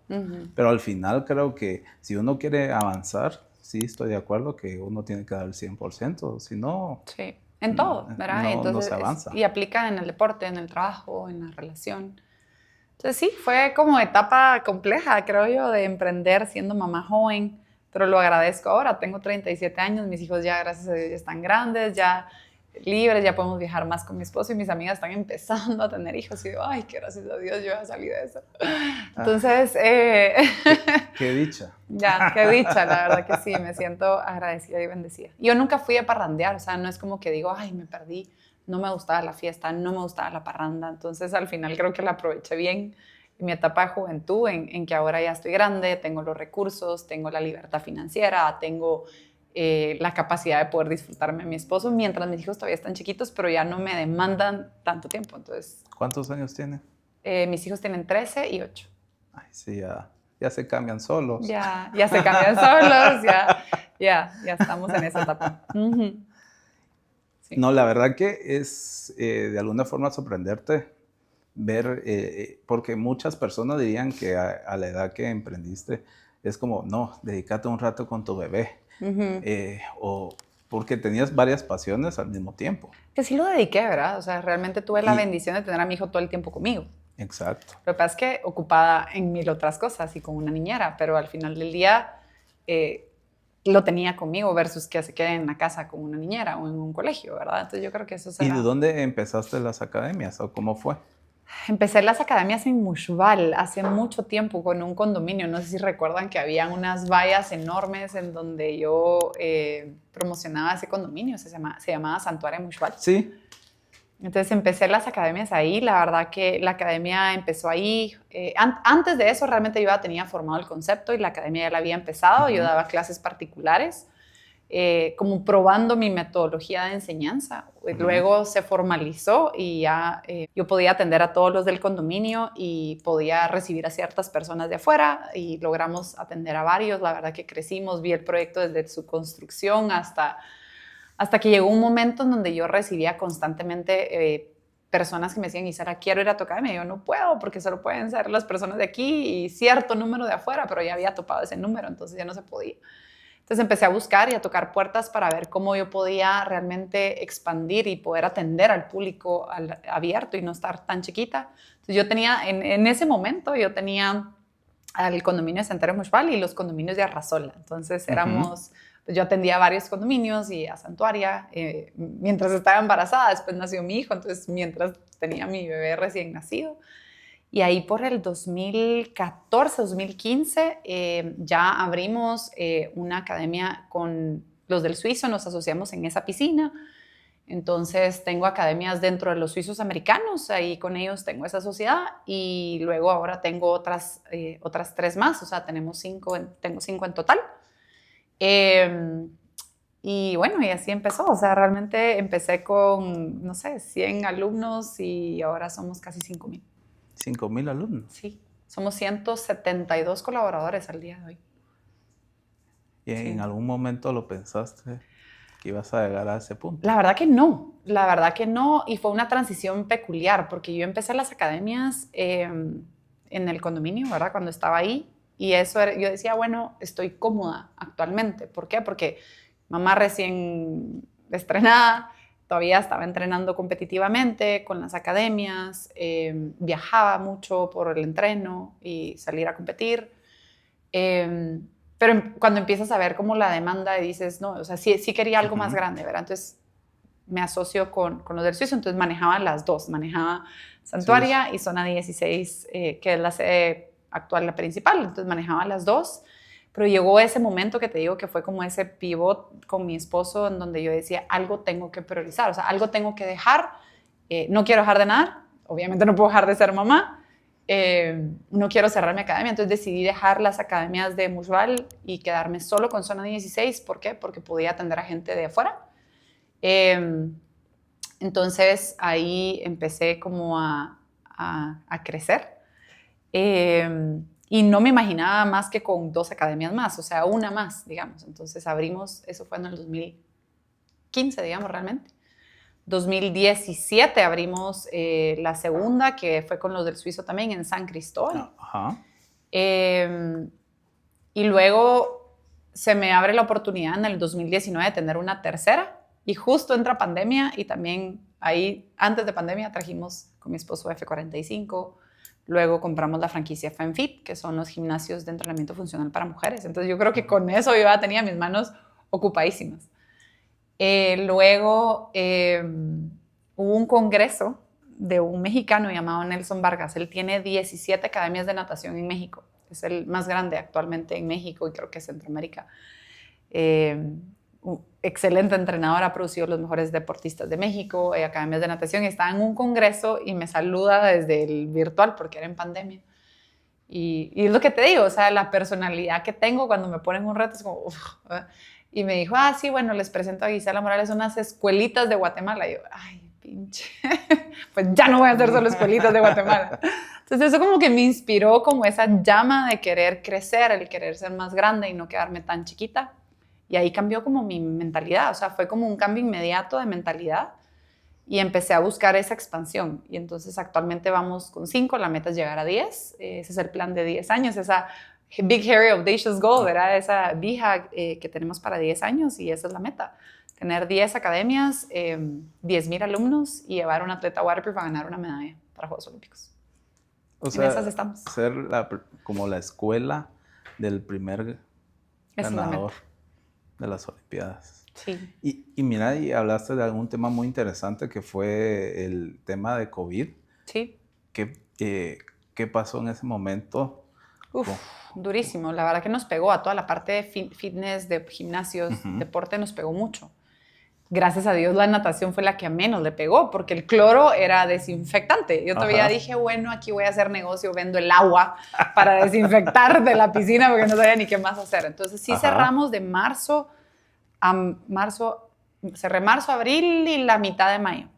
Pero al final creo que si uno quiere avanzar, sí estoy de acuerdo que uno tiene que dar el 100%, si no, Sí, en todo, ¿verdad? no se Entonces, avanza. y aplica en el deporte, en el trabajo, en la relación. Entonces sí, fue como etapa compleja, creo yo, de emprender siendo mamá joven, pero lo agradezco ahora. Tengo 37 años, mis hijos ya, gracias a Dios, ya están grandes, ya libres, ya podemos viajar más con mi esposo y mis amigas están empezando a tener hijos y digo, ay, que gracias a Dios yo ya salí de eso. Ah, Entonces, qué dicha. ya, qué dicha, la verdad que sí, me siento agradecida y bendecida. Yo nunca fui a parrandear, o sea, no es como que digo, ay, me perdí, no me gustaba la fiesta, no me gustaba la parranda, entonces al final creo que la aproveché bien en mi etapa de juventud, en que ahora ya estoy grande, tengo los recursos, tengo la libertad financiera, tengo la capacidad de poder disfrutarme de mi esposo, mientras mis hijos todavía están chiquitos, pero ya no me demandan tanto tiempo, entonces ¿Cuántos años tiene? mis hijos tienen 13 y 8. Ay, sí, ya se cambian solos. Ya se cambian solos, ya estamos en esa etapa. Sí. No, la verdad que es de alguna forma sorprenderte ver, porque muchas personas dirían que a la edad que emprendiste es como, no, dedícate un rato con tu bebé, o porque tenías varias pasiones al mismo tiempo. Que sí lo dediqué, ¿verdad? O sea, realmente tuve la Y, bendición de tener a mi hijo todo el tiempo conmigo. exacto. Lo que pasa es que ocupada en mil otras cosas y con una niñera, pero al final del día lo tenía conmigo versus que se quede en la casa con una niñera o en un colegio, ¿verdad? Entonces yo creo que eso ¿Y será. de dónde empezaste las academias o cómo fue? Empecé las academias en Mushval hace mucho tiempo con un condominio. No sé si recuerdan que habían unas vallas enormes en donde yo promocionaba ese condominio. Se llamaba Santuario Mushval. Sí. Entonces empecé las academias ahí. La verdad que la academia empezó ahí. Antes de eso realmente yo ya tenía formado el concepto y la academia ya la había empezado. Yo daba clases particulares. Como probando mi metodología de enseñanza. Luego se formalizó y ya yo podía atender a todos los del condominio y podía recibir a ciertas personas de afuera y logramos atender a varios. La verdad que crecimos, vi el proyecto desde su construcción hasta que llegó un momento en donde yo recibía constantemente personas que me decían, Isara, quiero ir a tu academia. Y yo no puedo porque solo pueden ser las personas de aquí y cierto número de afuera, pero ya había topado ese número, entonces ya no se podía. Entonces empecé a buscar y a tocar puertas para ver cómo yo podía realmente expandir y poder atender al público abierto y no estar tan chiquita. Entonces yo tenía, en ese momento, yo tenía al condominio de Santuario Mushval y los condominios de Arrasola. Entonces éramos, pues yo atendía a varios condominios y a Santuaria mientras estaba embarazada. Después nació mi hijo, entonces mientras tenía mi bebé recién nacido. Y ahí por el 2014, 2015, ya abrimos una academia con los del Suizo, nos asociamos en esa piscina. Entonces tengo academias dentro de los suizos americanos, ahí con ellos tengo esa sociedad y luego ahora tengo otras 3 más, o sea, tengo 5 en total. Y bueno, y así empezó, o sea, realmente empecé con, no sé, 100 alumnos y ahora somos casi 5,000. 5,000 alumnos. Sí, somos 172 colaboradores al día de hoy. ¿Y en algún momento lo pensaste que ibas a llegar a ese punto? La verdad que no, y fue una transición peculiar, porque yo empecé las academias en el condominio, ¿verdad? Cuando estaba ahí, y eso era, yo decía, bueno, estoy cómoda actualmente. ¿Por qué? Porque mamá recién estrenada, todavía estaba entrenando competitivamente con las academias, viajaba mucho por el entreno y salir a competir. Pero cuando empiezas a ver como la demanda y dices, no, o sea, sí quería algo más grande, ¿verdad? Entonces me asocio con los del Suizo, entonces manejaba las dos, manejaba Santuaria y Zona 16, que es la sede actual, la principal, entonces manejaba las dos. Pero llegó ese momento que te digo que fue como ese pivot con mi esposo en donde yo decía, algo tengo que priorizar, o sea, algo tengo que dejar, no quiero dejar de nadar, obviamente no puedo dejar de ser mamá, no quiero cerrar mi academia, entonces decidí dejar las academias de Mushval y quedarme solo con Zona 16, ¿por qué? Porque podía atender a gente de afuera. Entonces ahí empecé como a crecer. Y no me imaginaba más que con 2 academias más, o sea, una más, digamos. Entonces abrimos, eso fue en el 2015, digamos, realmente. 2017 abrimos la segunda, que fue con los del Suizo también, en San Cristóbal. Y luego se me abre la oportunidad en el 2019 de tener una tercera, y justo entra pandemia, y también ahí, antes de pandemia, trajimos con mi esposo F45. Luego compramos la franquicia FemFit, que son los gimnasios de entrenamiento funcional para mujeres. Entonces yo creo que con eso yo ya tenía mis manos ocupadísimas. Luego hubo un congreso de un mexicano llamado Nelson Vargas. Él tiene 17 academias de natación en México. Es el más grande actualmente en México y creo que Centroamérica. Un excelente entrenador, ha producido los mejores deportistas de México, academias de natación. Estaba en un congreso y me saluda desde el virtual porque era en pandemia. Y es lo que te digo, o sea, la personalidad que tengo cuando me ponen un reto es como... Y me dijo, sí, bueno, les presento a Gisela Morales unas escuelitas de Guatemala. Y yo, ay, pinche, pues ya no voy a hacer solo escuelitas de Guatemala. Entonces eso como que me inspiró como esa llama de querer crecer, el querer ser más grande y no quedarme tan chiquita. Y ahí cambió como mi mentalidad, o sea, fue como un cambio inmediato de mentalidad y empecé a buscar esa expansión. Y entonces actualmente vamos con 5, la meta es llegar a 10. Ese es el plan de 10 años, esa Big Hairy Audacious Goal, ¿verdad? Esa vija que tenemos para 10 años y esa es la meta. Tener 10 academias, 10,000 alumnos y llevar a un atleta waterproof a ganar una medalla para Juegos Olímpicos. O sea, en esas estamos. Ser como la escuela del primer ganador. de las Olimpiadas. Sí. Y mira, y hablaste de algún tema muy interesante que fue el tema de COVID. Sí. ¿Qué pasó en ese momento? Uf, durísimo. La verdad que nos pegó a toda la parte de fitness, de gimnasios, deporte, nos pegó mucho. Gracias a Dios la natación fue la que a menos le pegó, porque el cloro era desinfectante. Yo todavía dije, bueno, aquí voy a hacer negocio, vendo el agua para desinfectar de la piscina porque no sabía ni qué más hacer. Entonces sí cerramos de marzo a marzo, cerré marzo, abril y la mitad de mayo.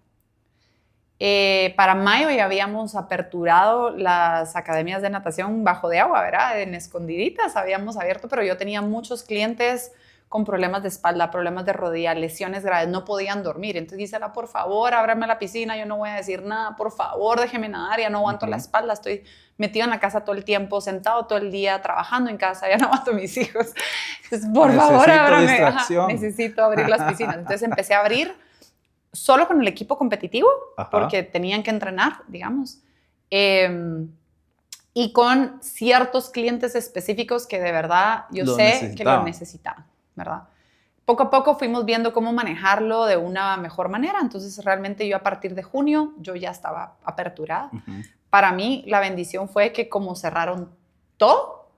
Para mayo ya habíamos aperturado las academias de natación bajo de agua, ¿verdad? En escondiditas habíamos abierto, pero yo tenía muchos clientes con problemas de espalda, problemas de rodilla, lesiones graves, no podían dormir. Entonces Gisela, por favor, ábrame la piscina, yo no voy a decir nada, por favor, déjeme nadar, ya no aguanto la espalda, estoy metido en la casa todo el tiempo, sentado todo el día, trabajando en casa, ya no aguanto a mis hijos. Entonces, por favor, ábrame. Necesito abrir las piscinas. Entonces empecé a abrir solo con el equipo competitivo, porque tenían que entrenar, digamos, y con ciertos clientes específicos que de verdad yo sé que lo necesitaban, ¿verdad? Poco a poco fuimos viendo cómo manejarlo de una mejor manera, entonces realmente yo a partir de junio yo ya estaba aperturada. Para mí la bendición fue que como cerraron todo,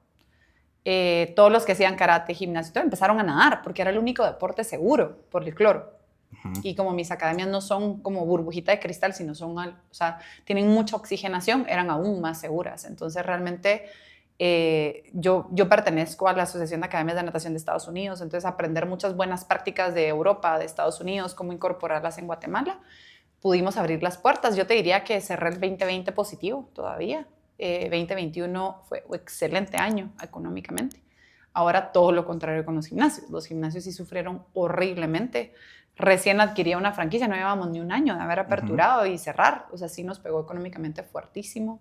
todos los que hacían karate, gimnasio, todo, empezaron a nadar, porque era el único deporte seguro por el cloro. Y como mis academias no son como burbujita de cristal, sino son, o sea, tienen mucha oxigenación, eran aún más seguras. Entonces, realmente, yo pertenezco a la Asociación de Academias de Natación de Estados Unidos, entonces aprender muchas buenas prácticas de Europa, de Estados Unidos, cómo incorporarlas en Guatemala, pudimos abrir las puertas. Yo te diría que cerré el 2020 positivo todavía. 2021 fue un excelente año económicamente. Ahora todo lo contrario con los gimnasios. Los gimnasios sí sufrieron horriblemente. Recién adquiría una franquicia, no llevábamos ni un año de haber aperturado y cerrar. O sea, sí nos pegó económicamente fuertísimo.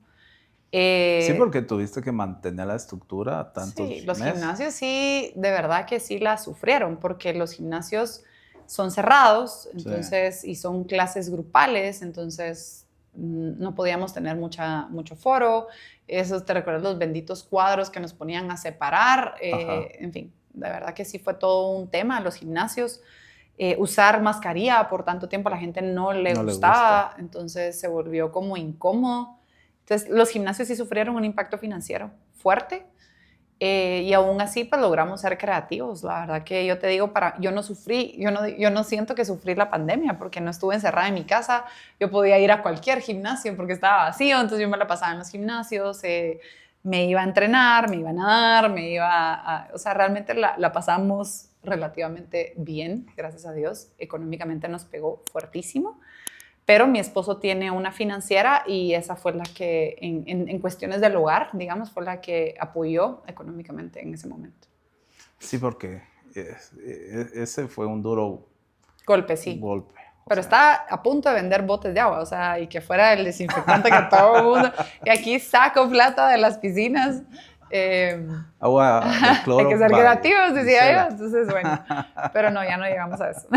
Sí, porque tuviste que mantener la estructura tantos meses. Sí, los gimnasios sí, de verdad que sí la sufrieron, porque los gimnasios son cerrados, entonces, y son clases grupales, entonces no podíamos tener mucho foro. Esos, ¿te recuerdas los benditos cuadros que nos ponían a separar? En fin, de verdad que sí fue todo un tema, los gimnasios. Usar mascarilla por tanto tiempo a la gente no le gustaba, entonces se volvió como incómodo. Entonces los gimnasios sí sufrieron un impacto financiero fuerte, y aún así pues logramos ser creativos. La verdad que yo te digo, yo no sufrí, yo no siento que sufrí la pandemia porque no estuve encerrada en mi casa. Yo podía ir a cualquier gimnasio porque estaba vacío, entonces yo me la pasaba en los gimnasios, me iba a entrenar, me iba a nadar, o sea, realmente la pasamos relativamente bien, gracias a Dios. Económicamente nos pegó fuertísimo, pero mi esposo tiene una financiera y esa fue la que, en cuestiones del hogar, digamos, fue la que apoyó económicamente en ese momento. Sí, porque ese fue un duro golpe, sí. Golpe. Pero está a punto de vender botes de agua, o sea, y que fuera el desinfectante que todo el mundo... Y aquí saco plata de las piscinas. Agua de cloro. Hay que ser creativos, decía yo. Entonces, bueno, pero no, ya no llegamos a eso.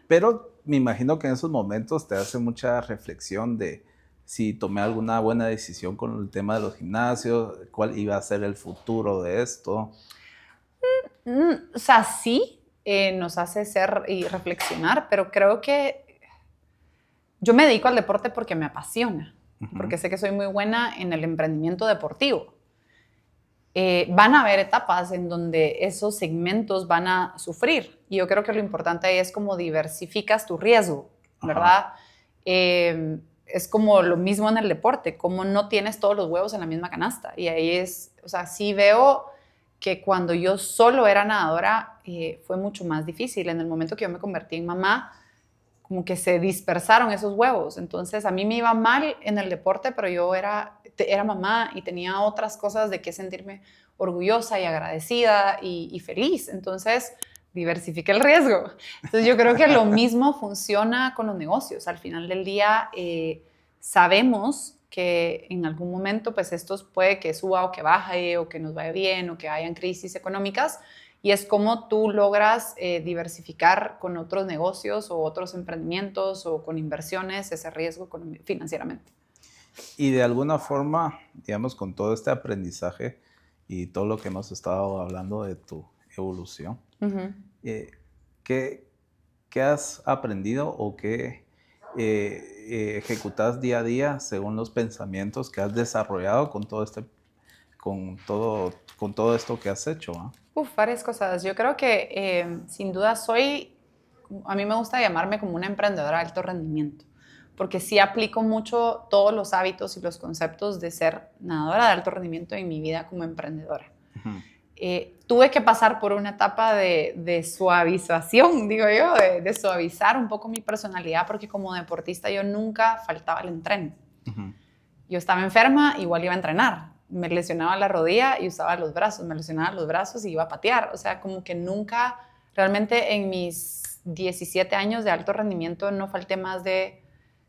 Pero me imagino que en esos momentos te hace mucha reflexión de si tomé alguna buena decisión con el tema de los gimnasios, cuál iba a ser el futuro de esto. O sea, sí, nos hace ser y reflexionar, pero creo que yo me dedico al deporte porque me apasiona, porque sé que soy muy buena en el emprendimiento deportivo. Van a haber etapas en donde esos segmentos van a sufrir, y yo creo que lo importante ahí es cómo diversificas tu riesgo, ¿verdad? Es como lo mismo en el deporte, como no tienes todos los huevos en la misma canasta, y ahí es, o sea, sí veo que cuando yo solo era nadadora fue mucho más difícil. En el momento que yo me convertí en mamá, como que se dispersaron esos huevos. Entonces a mí me iba mal en el deporte, pero yo era mamá y tenía otras cosas de qué sentirme orgullosa y agradecida y feliz. Entonces diversifiqué el riesgo. Entonces yo creo que lo mismo funciona con los negocios. Al final del día sabemos que en algún momento pues estos puede que suba o que baje o que nos vaya bien o que hayan crisis económicas, y es como tú logras diversificar con otros negocios o otros emprendimientos o con inversiones ese riesgo financieramente. Y de alguna forma, digamos, con todo este aprendizaje y todo lo que hemos estado hablando de tu evolución. Ujú. ¿Qué, qué has aprendido o qué ejecutas día a día según los pensamientos que has desarrollado con todo esto que has hecho? ¿Ah? Varias cosas. Yo creo que sin duda a mí me gusta llamarme como una emprendedora de alto rendimiento, porque sí aplico mucho todos los hábitos y los conceptos de ser nadadora de alto rendimiento en mi vida como emprendedora. Ujú. Tuve que pasar por una etapa de suavización, digo yo, de suavizar un poco mi personalidad, porque como deportista yo nunca faltaba al entreno. Ujú. Yo estaba enferma, igual iba a entrenar. Me lesionaba la rodilla y usaba los brazos. Me lesionaba los brazos y iba a patear. O sea, como que nunca, realmente en mis 17 años de alto rendimiento no falté más de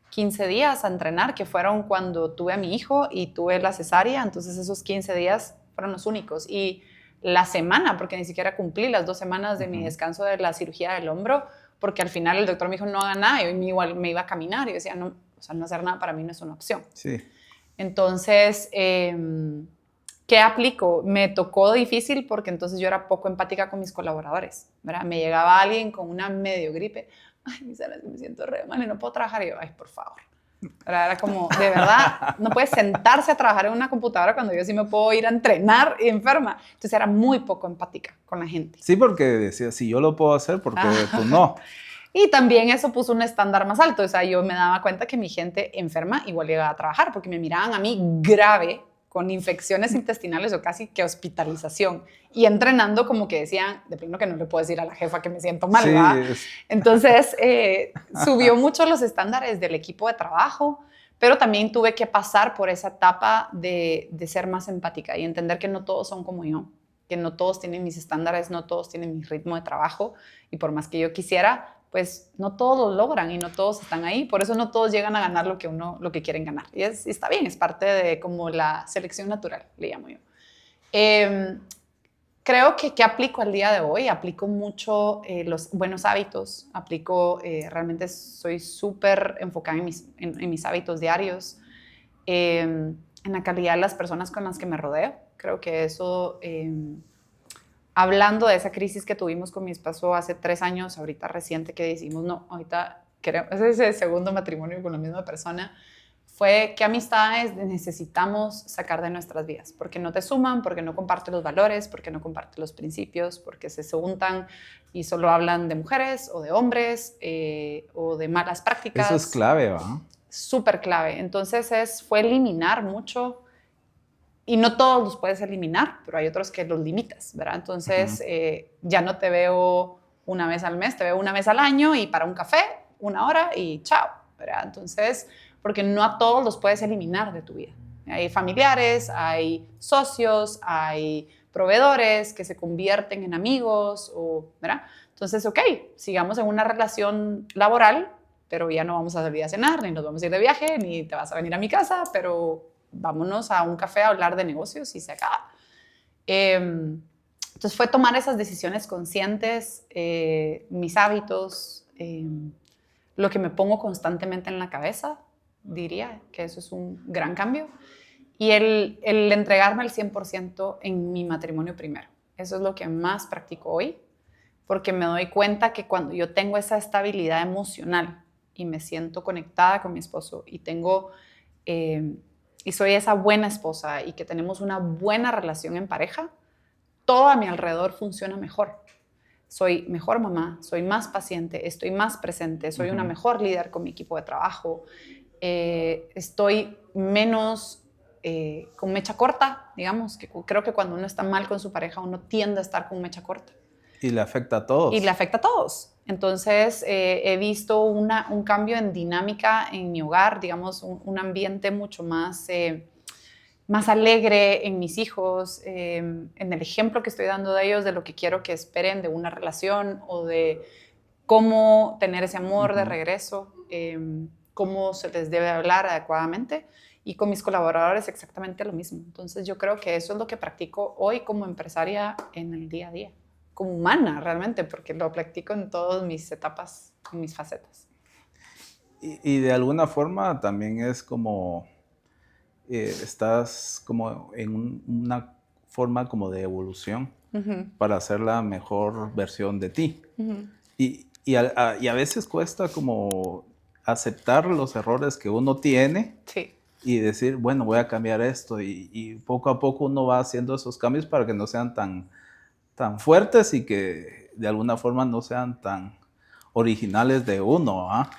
15 días a entrenar, que fueron cuando tuve a mi hijo y tuve la cesárea. Entonces esos 15 días fueron los únicos. Y la semana, porque ni siquiera cumplí las 2 semanas de mi descanso de la cirugía del hombro, porque al final el doctor me dijo no haga nada y igual me iba a caminar. Y yo decía, no, o sea, no hacer nada para mí no es una opción. Sí. Entonces, ¿qué aplico? Me tocó difícil porque entonces yo era poco empática con mis colaboradores, ¿verdad? Me llegaba alguien con una medio gripe, ay, mis alas, me siento re mal y no puedo trabajar. Y yo, ay, por favor. ¿Verdad? Era como, de verdad, no puedes sentarse a trabajar en una computadora cuando yo sí me puedo ir a entrenar y enferma. Entonces era muy poco empática con la gente. Sí, porque decía, si yo lo puedo hacer, ¿por qué tú no? Y también eso puso un estándar más alto. O sea, yo me daba cuenta que mi gente enferma igual llegaba a trabajar porque me miraban a mí grave, con infecciones intestinales o casi que hospitalización. Y entrenando como que decían, de plano que no le puedo decir a la jefa que me siento mal, Sí, ¿verdad? Entonces, subió mucho los estándares del equipo de trabajo, pero también tuve que pasar por esa etapa de ser más empática y entender que no todos son como yo, que no todos tienen mis estándares, no todos tienen mi ritmo de trabajo, y por más que yo quisiera, pues no todos lo logran y no todos están ahí. Por eso no todos llegan a ganar lo que quieren ganar. Y está bien, es parte de como la selección natural, le llamo yo. Creo que ¿qué aplico al día de hoy? Aplico mucho los buenos hábitos. Realmente soy súper enfocada en mis hábitos diarios, en la calidad de las personas con las que me rodeo. Creo que eso... hablando de esa crisis que tuvimos con mi esposo hace 3 años, ahorita reciente que decimos, no, ahorita queremos, ese es el segundo matrimonio con la misma persona, fue qué amistades necesitamos sacar de nuestras vidas, porque no te suman, porque no comparten los valores, porque no comparten los principios, porque se juntan y solo hablan de mujeres o de hombres o de malas prácticas. eso es clave, ¿va? Súper clave. Entonces fue eliminar mucho. Y no todos los puedes eliminar, pero hay otros que los limitas, ¿verdad? Entonces, ya no te veo una vez al mes, te veo una vez al año y para un café, 1 hora y chao, ¿verdad? Entonces, porque no a todos los puedes eliminar de tu vida. Hay familiares, hay socios, hay proveedores que se convierten en amigos, ¿verdad? Entonces, ok, sigamos en una relación laboral, pero ya no vamos a salir a cenar, ni nos vamos a ir de viaje, ni te vas a venir a mi casa, pero vámonos a un café a hablar de negocios y se acaba. Entonces fue tomar esas decisiones conscientes, mis hábitos, lo que me pongo constantemente en la cabeza, diría que eso es un gran cambio. Y el entregarme al 100% en mi matrimonio primero. Eso es lo que más practico hoy, porque me doy cuenta que cuando yo tengo esa estabilidad emocional y me siento conectada con mi esposo y soy esa buena esposa y que tenemos una buena relación en pareja, todo a mi alrededor funciona mejor. Soy mejor mamá, soy más paciente, estoy más presente, soy una mejor líder con mi equipo de trabajo, estoy menos con mecha corta, digamos, que creo que cuando uno está mal con su pareja uno tiende a estar con mecha corta. Y le afecta a todos. Y le afecta a todos. Entonces, he visto un cambio en dinámica en mi hogar, digamos, un ambiente mucho más alegre en mis hijos, en el ejemplo que estoy dando de ellos, de lo que quiero que esperen de una relación o de cómo tener ese amor de regreso, cómo se les debe hablar adecuadamente. Y con mis colaboradores exactamente lo mismo. Entonces, yo creo que eso es lo que practico hoy como empresaria en el día a día. Como humana realmente, porque lo practico en todas mis etapas, en mis facetas. Y de alguna forma también es como, estás como en una forma como de evolución para hacer la mejor versión de ti. Y a veces cuesta como aceptar los errores que uno tiene. Sí. Y decir, bueno, voy a cambiar esto. Y poco a poco uno va haciendo esos cambios para que no sean tan fuertes y que de alguna forma no sean tan originales de uno. ¿Ah?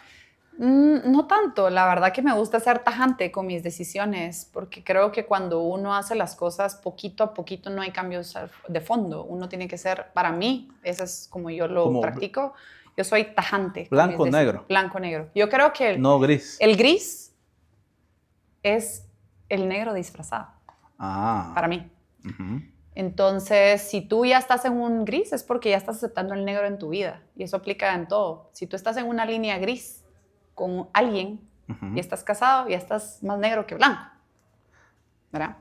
No tanto, la verdad que me gusta ser tajante con mis decisiones, porque creo que cuando uno hace las cosas poquito a poquito no hay cambios de fondo. Uno tiene que ser, para mí, eso es como yo lo Como practico, yo soy tajante. blanco o negro. Blanco negro. Yo creo que No gris. el gris es el negro disfrazado, para mí. Entonces, si tú ya estás en un gris, es porque ya estás aceptando el negro en tu vida. Y eso aplica en todo. Si tú estás en una línea gris con alguien y estás casado, ya estás más negro que blanco, ¿verdad?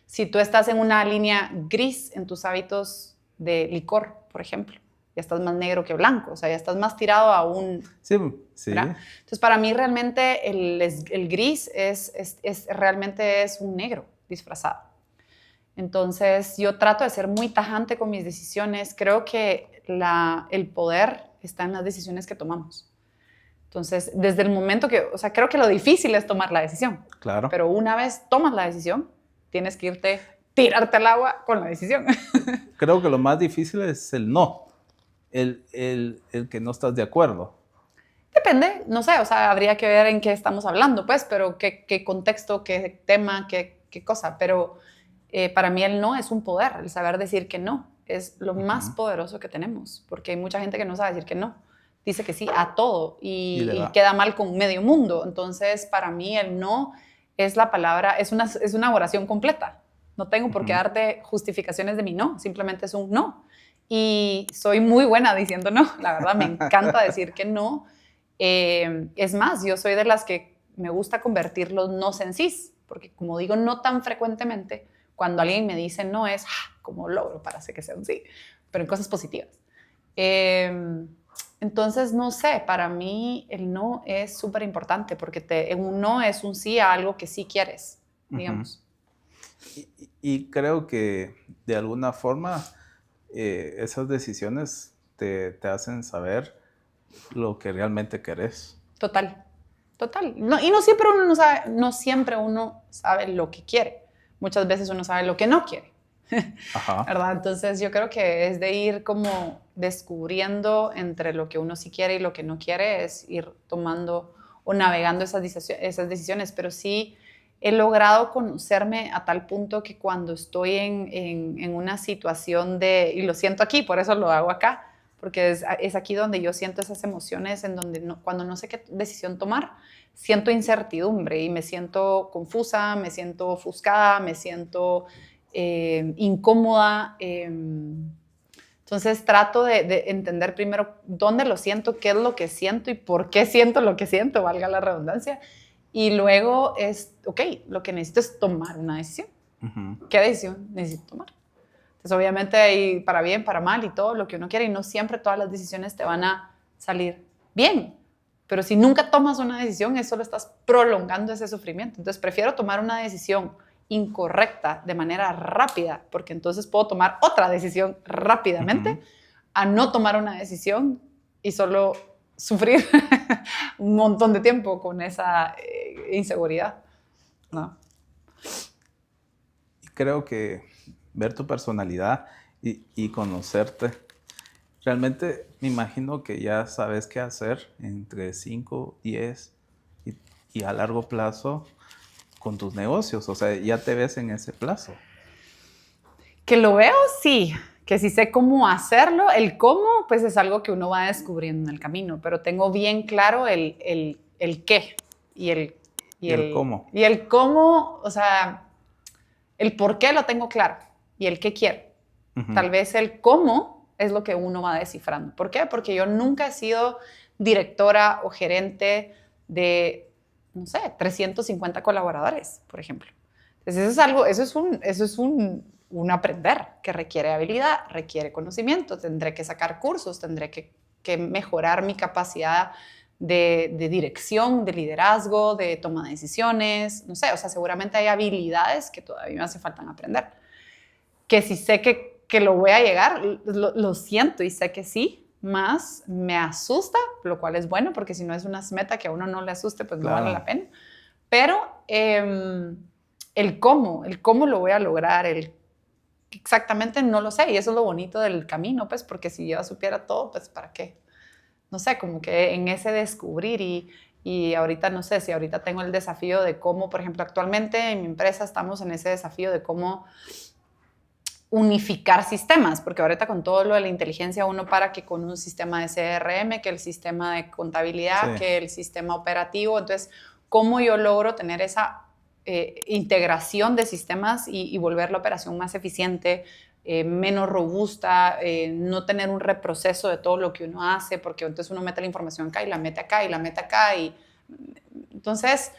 Si tú estás en una línea gris en tus hábitos de licor, por ejemplo, ya estás más negro que blanco, o sea, ya estás más tirado a un... Sí, sí. ¿verdad? Entonces, para mí realmente el gris realmente es un negro disfrazado. Entonces, yo trato de ser muy tajante con mis decisiones. Creo que el poder está en las decisiones que tomamos. Entonces, desde el momento creo que lo difícil es tomar la decisión. Claro. Pero una vez tomas la decisión, tienes que tirarte al agua con la decisión. Creo que lo más difícil es el no, el que no estás de acuerdo. Depende, no sé, habría que ver en qué estamos hablando, pues, pero qué contexto, qué tema, qué cosa. Pero para mí el no es un poder, el saber decir que no es lo más poderoso que tenemos, porque hay mucha gente que no sabe decir que no. Dice que sí a todo y queda mal con medio mundo. Entonces, para mí el no es la palabra, es una oración completa. No tengo por qué darte justificaciones de mi no, simplemente es un no. Y soy muy buena diciendo no, la verdad me encanta decir que no. Es más, yo soy de las que me gusta convertir los no en sí, porque como digo no tan frecuentemente, cuando alguien me dice no es como logro para hacer que sea un sí, pero en cosas positivas. Entonces, no sé, para mí el no es súper importante porque un no es un sí a algo que sí quieres, digamos. Y creo que de alguna forma esas decisiones te hacen saber lo que realmente querés. Total. No, y no siempre uno sabe lo que quiere. Muchas veces uno sabe lo que no quiere. Ajá. ¿Verdad? Entonces yo creo que es de ir como descubriendo entre lo que uno sí quiere y lo que no quiere, es ir tomando o navegando esas decisiones, pero sí he logrado conocerme a tal punto que cuando estoy en una situación y lo siento aquí, por eso lo hago acá, porque es aquí donde yo siento esas emociones, en donde cuando no sé qué decisión tomar, siento incertidumbre y me siento confusa, me siento ofuscada, me siento incómoda. Entonces trato de entender primero dónde lo siento, qué es lo que siento y por qué siento lo que siento, valga la redundancia. Y luego lo que necesito es tomar una decisión. ¿Qué decisión necesito tomar? Entonces obviamente hay para bien, para mal y todo lo que uno quiere, y no siempre todas las decisiones te van a salir bien. Pero si nunca tomas una decisión, solo estás prolongando ese sufrimiento. Entonces prefiero tomar una decisión incorrecta de manera rápida, porque entonces puedo tomar otra decisión rápidamente, a no tomar una decisión y solo sufrir un montón de tiempo con esa inseguridad. ¿No? Creo que ver tu personalidad y conocerte, realmente me imagino que ya sabes qué hacer entre 5, 10 y a largo plazo con tus negocios, o sea, ya te ves en ese plazo. Que lo veo, sí, que si sé cómo hacerlo, el cómo, pues es algo que uno va descubriendo en el camino, pero tengo bien claro el qué y el cómo. Y el cómo, o sea, el por qué lo tengo claro y el qué quiero. Tal vez el cómo es lo que uno va descifrando. ¿Por qué? Porque yo nunca he sido directora o gerente de, no sé, 350 colaboradores, por ejemplo. Entonces eso es un aprender que requiere habilidad, requiere conocimiento. Tendré que sacar cursos, tendré que mejorar mi capacidad de dirección, de liderazgo, de toma de decisiones, no sé, o sea, seguramente hay habilidades que todavía me hace falta aprender. que si sé que lo voy a llegar, lo siento y sé que sí, más me asusta, lo cual es bueno, porque si no es una meta que a uno no le asuste, pues no vale la pena. Pero el cómo lo voy a lograr, exactamente no lo sé, y eso es lo bonito del camino, pues, porque si yo supiera todo, pues, ¿para qué? No sé, como que en ese descubrir y ahorita, no sé, si ahorita tengo el desafío de cómo, por ejemplo, actualmente en mi empresa estamos en ese desafío de cómo unificar sistemas, porque ahorita con todo lo de la inteligencia uno para que con un sistema de CRM, que el sistema de contabilidad, que el sistema operativo, entonces, ¿cómo yo logro tener esa integración de sistemas y volver la operación más eficiente, menos robusta, no tener un reproceso de todo lo que uno hace, porque entonces uno mete la información acá y la mete acá y la mete acá y entonces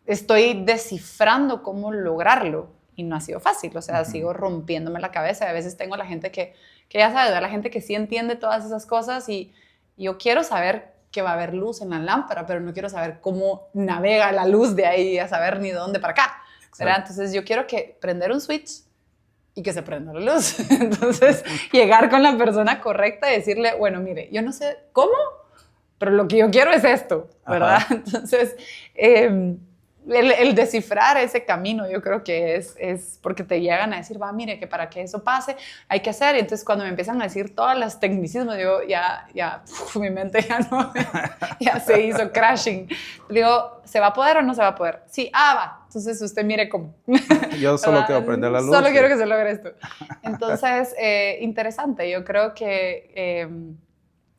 estoy descifrando cómo lograrlo y no ha sido fácil, o sea, sigo rompiéndome la cabeza y a veces tengo a la gente que ya sabe, a la gente que sí entiende todas esas cosas y yo quiero saber que va a haber luz en la lámpara, pero no quiero saber cómo navega la luz de ahí a saber ni de dónde para acá, ¿verdad? Entonces yo quiero que prender un switch y que se prenda la luz. Entonces, llegar con la persona correcta y decirle, bueno, mire, yo no sé cómo, pero lo que yo quiero es esto, ¿verdad? Ajá. Entonces, el descifrar ese camino yo creo que es porque te llegan a decir, va, mire, que para que eso pase hay que hacer. Y entonces cuando me empiezan a decir todas las tecnicismos, digo, mi mente ya se hizo crashing. Digo, ¿se va a poder o no se va a poder? Sí, va. Entonces usted mire cómo. Yo solo quiero prender la luz. Solo quiero que se logre esto. Entonces, interesante. Yo creo que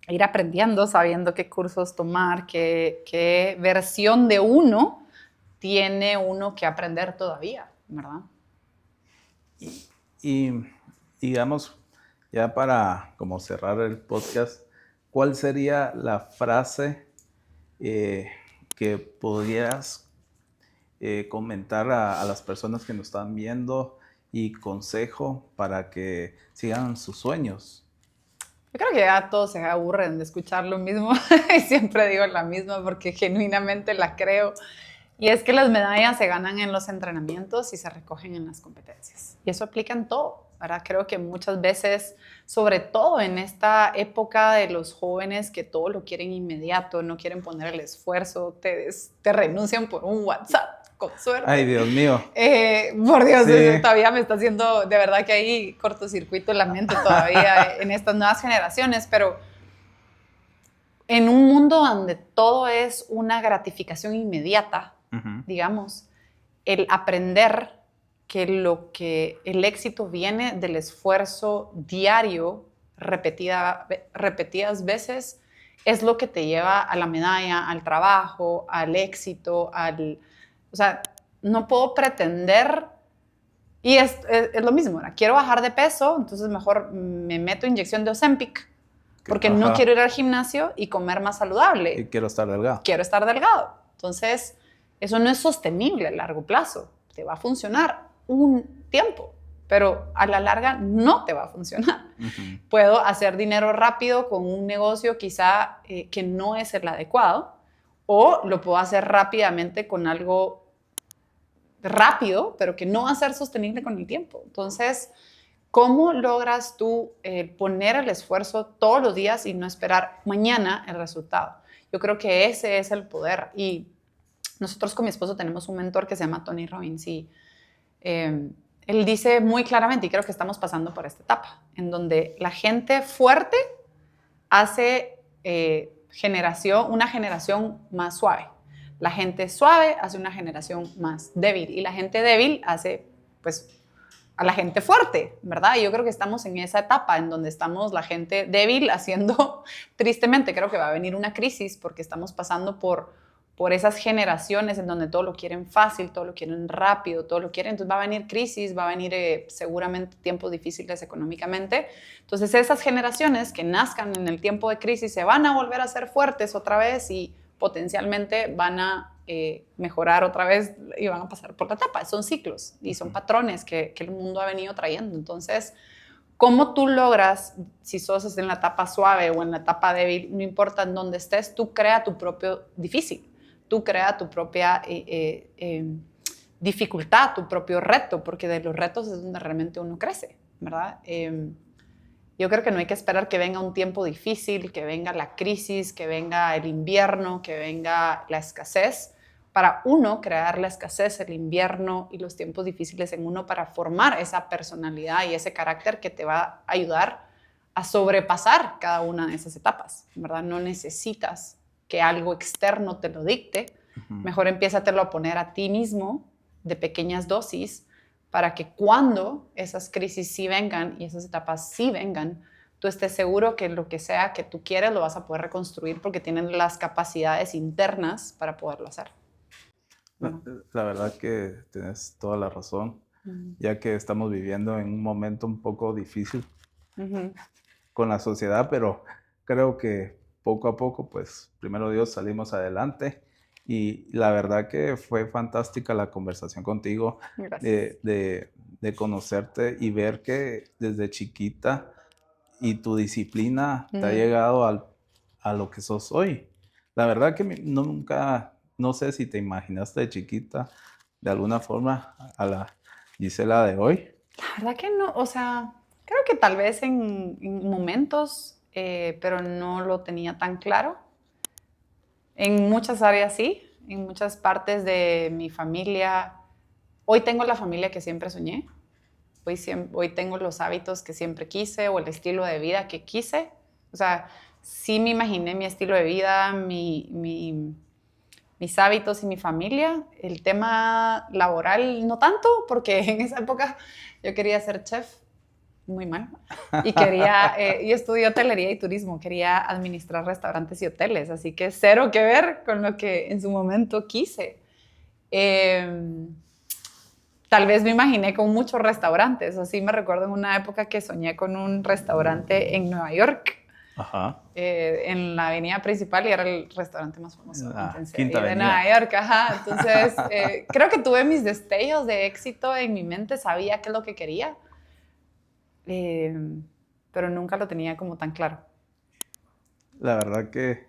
ir aprendiendo, sabiendo qué cursos tomar, qué versión de uno tiene uno que aprender todavía, ¿verdad? Y digamos, ya para como cerrar el podcast, ¿cuál sería la frase que podrías comentar a las personas que nos están viendo y consejo para que sigan sus sueños? Yo creo que ya todos se aburren de escuchar lo mismo y siempre digo la misma porque genuinamente la creo. Y es que las medallas se ganan en los entrenamientos y se recogen en las competencias. Y eso aplica en todo, ¿verdad? Creo que muchas veces, sobre todo en esta época de los jóvenes que todo lo quieren inmediato, no quieren poner el esfuerzo, te renuncian por un WhatsApp, con suerte. Ay, Dios mío. Por Dios, sí. Todavía me está haciendo, de verdad que hay cortocircuito en la mente todavía en estas nuevas generaciones, pero en un mundo donde todo es una gratificación inmediata, digamos, el aprender que el éxito viene del esfuerzo diario, repetidas veces, es lo que te lleva a la medalla, al trabajo, al éxito, o sea, no puedo pretender, y es lo mismo, ¿verdad? Quiero bajar de peso, entonces mejor me meto inyección de Ozempic, porque no quiero ir al gimnasio y comer más saludable. Y quiero estar delgado. Quiero estar delgado. Entonces, eso no es sostenible a largo plazo. Te va a funcionar un tiempo, pero a la larga no te va a funcionar. Puedo hacer dinero rápido con un negocio quizá que no es el adecuado, o lo puedo hacer rápidamente con algo rápido, pero que no va a ser sostenible con el tiempo. Entonces, ¿cómo logras tú poner el esfuerzo todos los días y no esperar mañana el resultado? Yo creo que ese es el poder. Y nosotros con mi esposo tenemos un mentor que se llama Tony Robbins y él dice muy claramente, y creo que estamos pasando por esta etapa, en donde la gente fuerte hace una generación más suave. La gente suave hace una generación más débil y la gente débil hace, pues, a la gente fuerte, ¿verdad? Y yo creo que estamos en esa etapa en donde estamos la gente débil haciendo, tristemente, creo que va a venir una crisis porque estamos pasando por esas generaciones en donde todo lo quieren fácil, todo lo quieren rápido, todo lo quieren. Entonces va a venir crisis, va a venir seguramente tiempos difíciles económicamente. Entonces esas generaciones que nazcan en el tiempo de crisis se van a volver a ser fuertes otra vez y potencialmente van a mejorar otra vez y van a pasar por la etapa. Son ciclos y son patrones que el mundo ha venido trayendo. Entonces, ¿cómo tú logras, si sos en la etapa suave o en la etapa débil, no importa en dónde estés, tú crea tu propio difícil, tú crea tu propia dificultad, tu propio reto, porque de los retos es donde realmente uno crece, ¿verdad? Yo creo que no hay que esperar que venga un tiempo difícil, que venga la crisis, que venga el invierno, que venga la escasez, para uno crear la escasez, el invierno y los tiempos difíciles en uno para formar esa personalidad y ese carácter que te va a ayudar a sobrepasar cada una de esas etapas, ¿verdad? No necesitas que algo externo te lo dicte, mejor empiézatelo a poner a ti mismo de pequeñas dosis para que cuando esas crisis sí vengan y esas etapas sí vengan, tú estés seguro que lo que sea que tú quieres lo vas a poder reconstruir porque tienes las capacidades internas para poderlo hacer. La verdad que tienes toda la razón, ya que estamos viviendo en un momento un poco difícil con la sociedad, pero creo que poco a poco, pues, primero Dios, salimos adelante. Y la verdad que fue fantástica la conversación contigo, de conocerte y ver que desde chiquita y tu disciplina te ha llegado a lo que sos hoy. La verdad que nunca, no sé si te imaginaste de chiquita de alguna forma a la Gisela de hoy. La verdad que no, o sea, creo que tal vez en momentos, pero no lo tenía tan claro. En muchas áreas sí, en muchas partes de mi familia. Hoy tengo la familia que siempre soñé. Hoy tengo los hábitos que siempre quise o el estilo de vida que quise. O sea, sí me imaginé mi estilo de vida, mis hábitos y mi familia. El tema laboral no tanto, porque en esa época yo quería ser chef, muy mal, y yo estudié hotelería y turismo, quería administrar restaurantes y hoteles, así que cero que ver con lo que en su momento quise. Tal vez me imaginé con muchos restaurantes, así me recuerdo en una época que soñé con un restaurante en Nueva York, en la avenida principal, y era el restaurante más famoso de Nueva York. Entonces, creo que tuve mis destellos de éxito en mi mente, sabía qué es lo que quería, pero nunca lo tenía como tan claro. La verdad que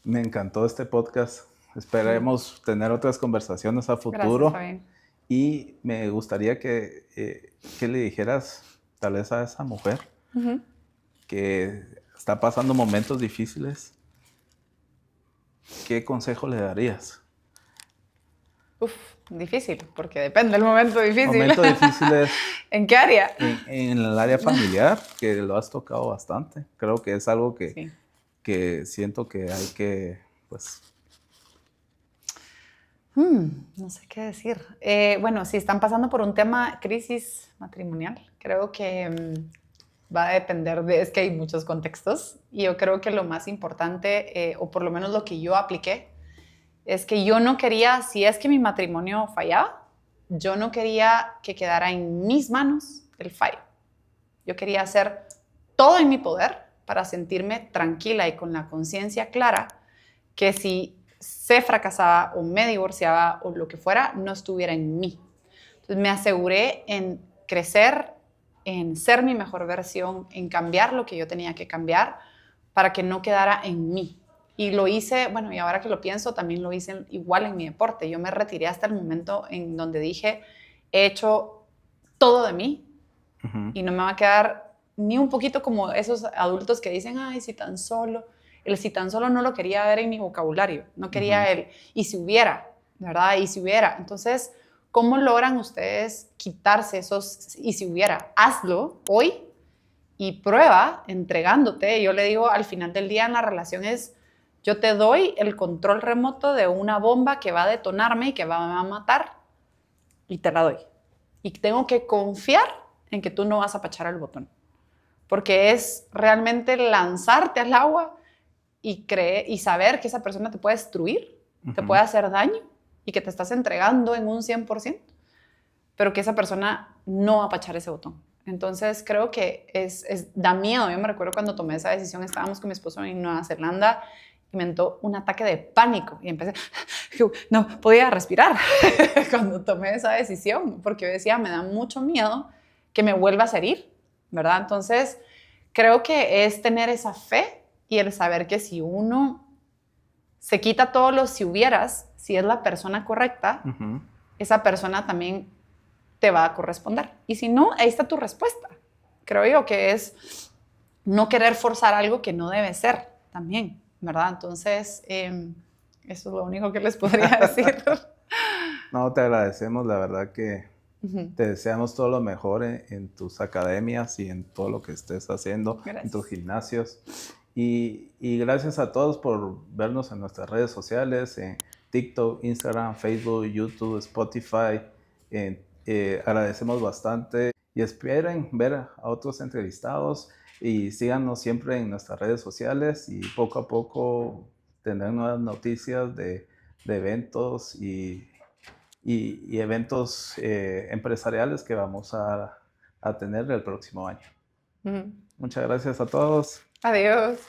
me encantó este podcast. Esperemos tener otras conversaciones a futuro. Gracias, y me gustaría que le dijeras tal vez a esa mujer que está pasando momentos difíciles, ¿qué consejo le darías? Difícil, porque depende del momento difícil. Momento difícil es... ¿En qué área? En el área familiar, que lo has tocado bastante. Creo que es algo que siento que hay que, pues... No sé qué decir. Bueno, si están pasando por un tema crisis matrimonial, creo que va a depender es que hay muchos contextos, y yo creo que lo más importante, o por lo menos lo que yo apliqué, es que yo no quería, si es que mi matrimonio fallaba, yo no quería que quedara en mis manos el fallo. Yo quería hacer todo en mi poder para sentirme tranquila y con la conciencia clara que si se fracasaba o me divorciaba o lo que fuera, no estuviera en mí. Entonces me aseguré en crecer, en ser mi mejor versión, en cambiar lo que yo tenía que cambiar para que no quedara en mí. Y lo hice, bueno, y ahora que lo pienso, también lo hice igual en mi deporte. Yo me retiré hasta el momento en donde dije, he hecho todo de mí y no me va a quedar ni un poquito como esos adultos que dicen, ay, si tan solo. El si tan solo no lo quería ver en mi vocabulario. No quería el, y si hubiera, ¿verdad? Y si hubiera. Entonces, ¿cómo logran ustedes quitarse esos y si hubiera? Hazlo hoy y prueba entregándote. Yo le digo, al final del día en la relación es, yo te doy el control remoto de una bomba que va a detonarme y que va a matar, y te la doy. Y tengo que confiar en que tú no vas a apachar el botón. Porque es realmente lanzarte al agua y saber que esa persona te puede destruir, te puede hacer daño y que te estás entregando en un 100%, pero que esa persona no va a apachar ese botón. Entonces creo que da miedo. Yo me recuerdo cuando tomé esa decisión, estábamos con mi esposo en Nueva Zelanda y me entró un ataque de pánico y empecé, no podía respirar cuando tomé esa decisión, porque yo decía, me da mucho miedo que me vuelvas a herir, ¿verdad? Entonces creo que es tener esa fe y el saber que si uno se quita todos los si hubieras, si es la persona correcta, esa persona también te va a corresponder. Y si no, ahí está tu respuesta. Creo yo que es no querer forzar algo que no debe ser también, ¿verdad? Entonces, eso es lo único que les podría decir. No, te agradecemos, la verdad que te deseamos todo lo mejor en tus academias y en todo lo que estés haciendo, Gracias. En tus gimnasios. Y gracias a todos por vernos en nuestras redes sociales, en TikTok, Instagram, Facebook, YouTube, Spotify. Agradecemos bastante y esperen ver a otros entrevistados y síganos siempre en nuestras redes sociales y poco a poco tendrán nuevas noticias de eventos y eventos empresariales que vamos a tener el próximo año. Muchas gracias a todos. Adiós.